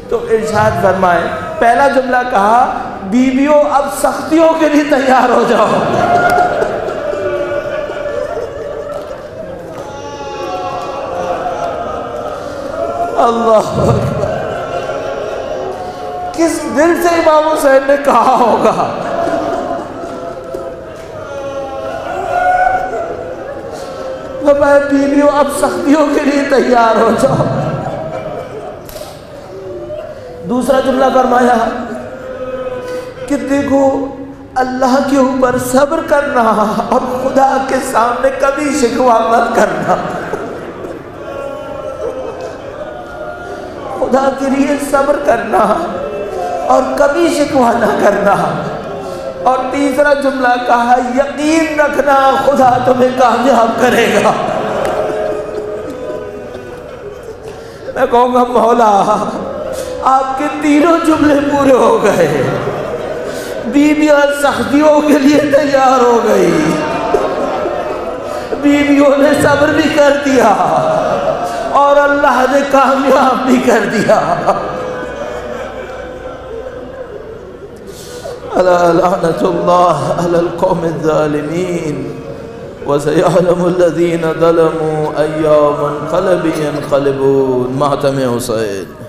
تو ارشاد فرمائے. پہلا جملہ کہا بیویوں اب سختیوں کے لیے تیار ہو جاؤ. اللہ اکبر. کس دل سے امام حسین نے کہا ہوگا؟ فرمایا بیویوں اب سختیوں کے لیے تیار ہو جاؤ. دوسرا جملہ فرمایا کہ دیکھو اللہ کے اوپر صبر کرنا اور خدا کے سامنے کبھی شکوہ مت کرنا. خدا کے لیے صبر کرنا اور کبھی شکوہ نہ کرنا. اور تیسرا جملہ کہا یقین رکھنا خدا تمہیں کامیاب کرے گا. میں کہوں گا مولا آپ کے تینوں جملے پورے ہو گئے. بیویاں سختیوں کے لیے تیار ہو گئی, بیویوں نے صبر بھی کر دیا اور اللہ نے کامیاب بھی کر دیا. لعنت اللہ علی القوم الظالمین وسيعلم الذین ظلموا أي منقلب ينقلبون. ماتم حسین.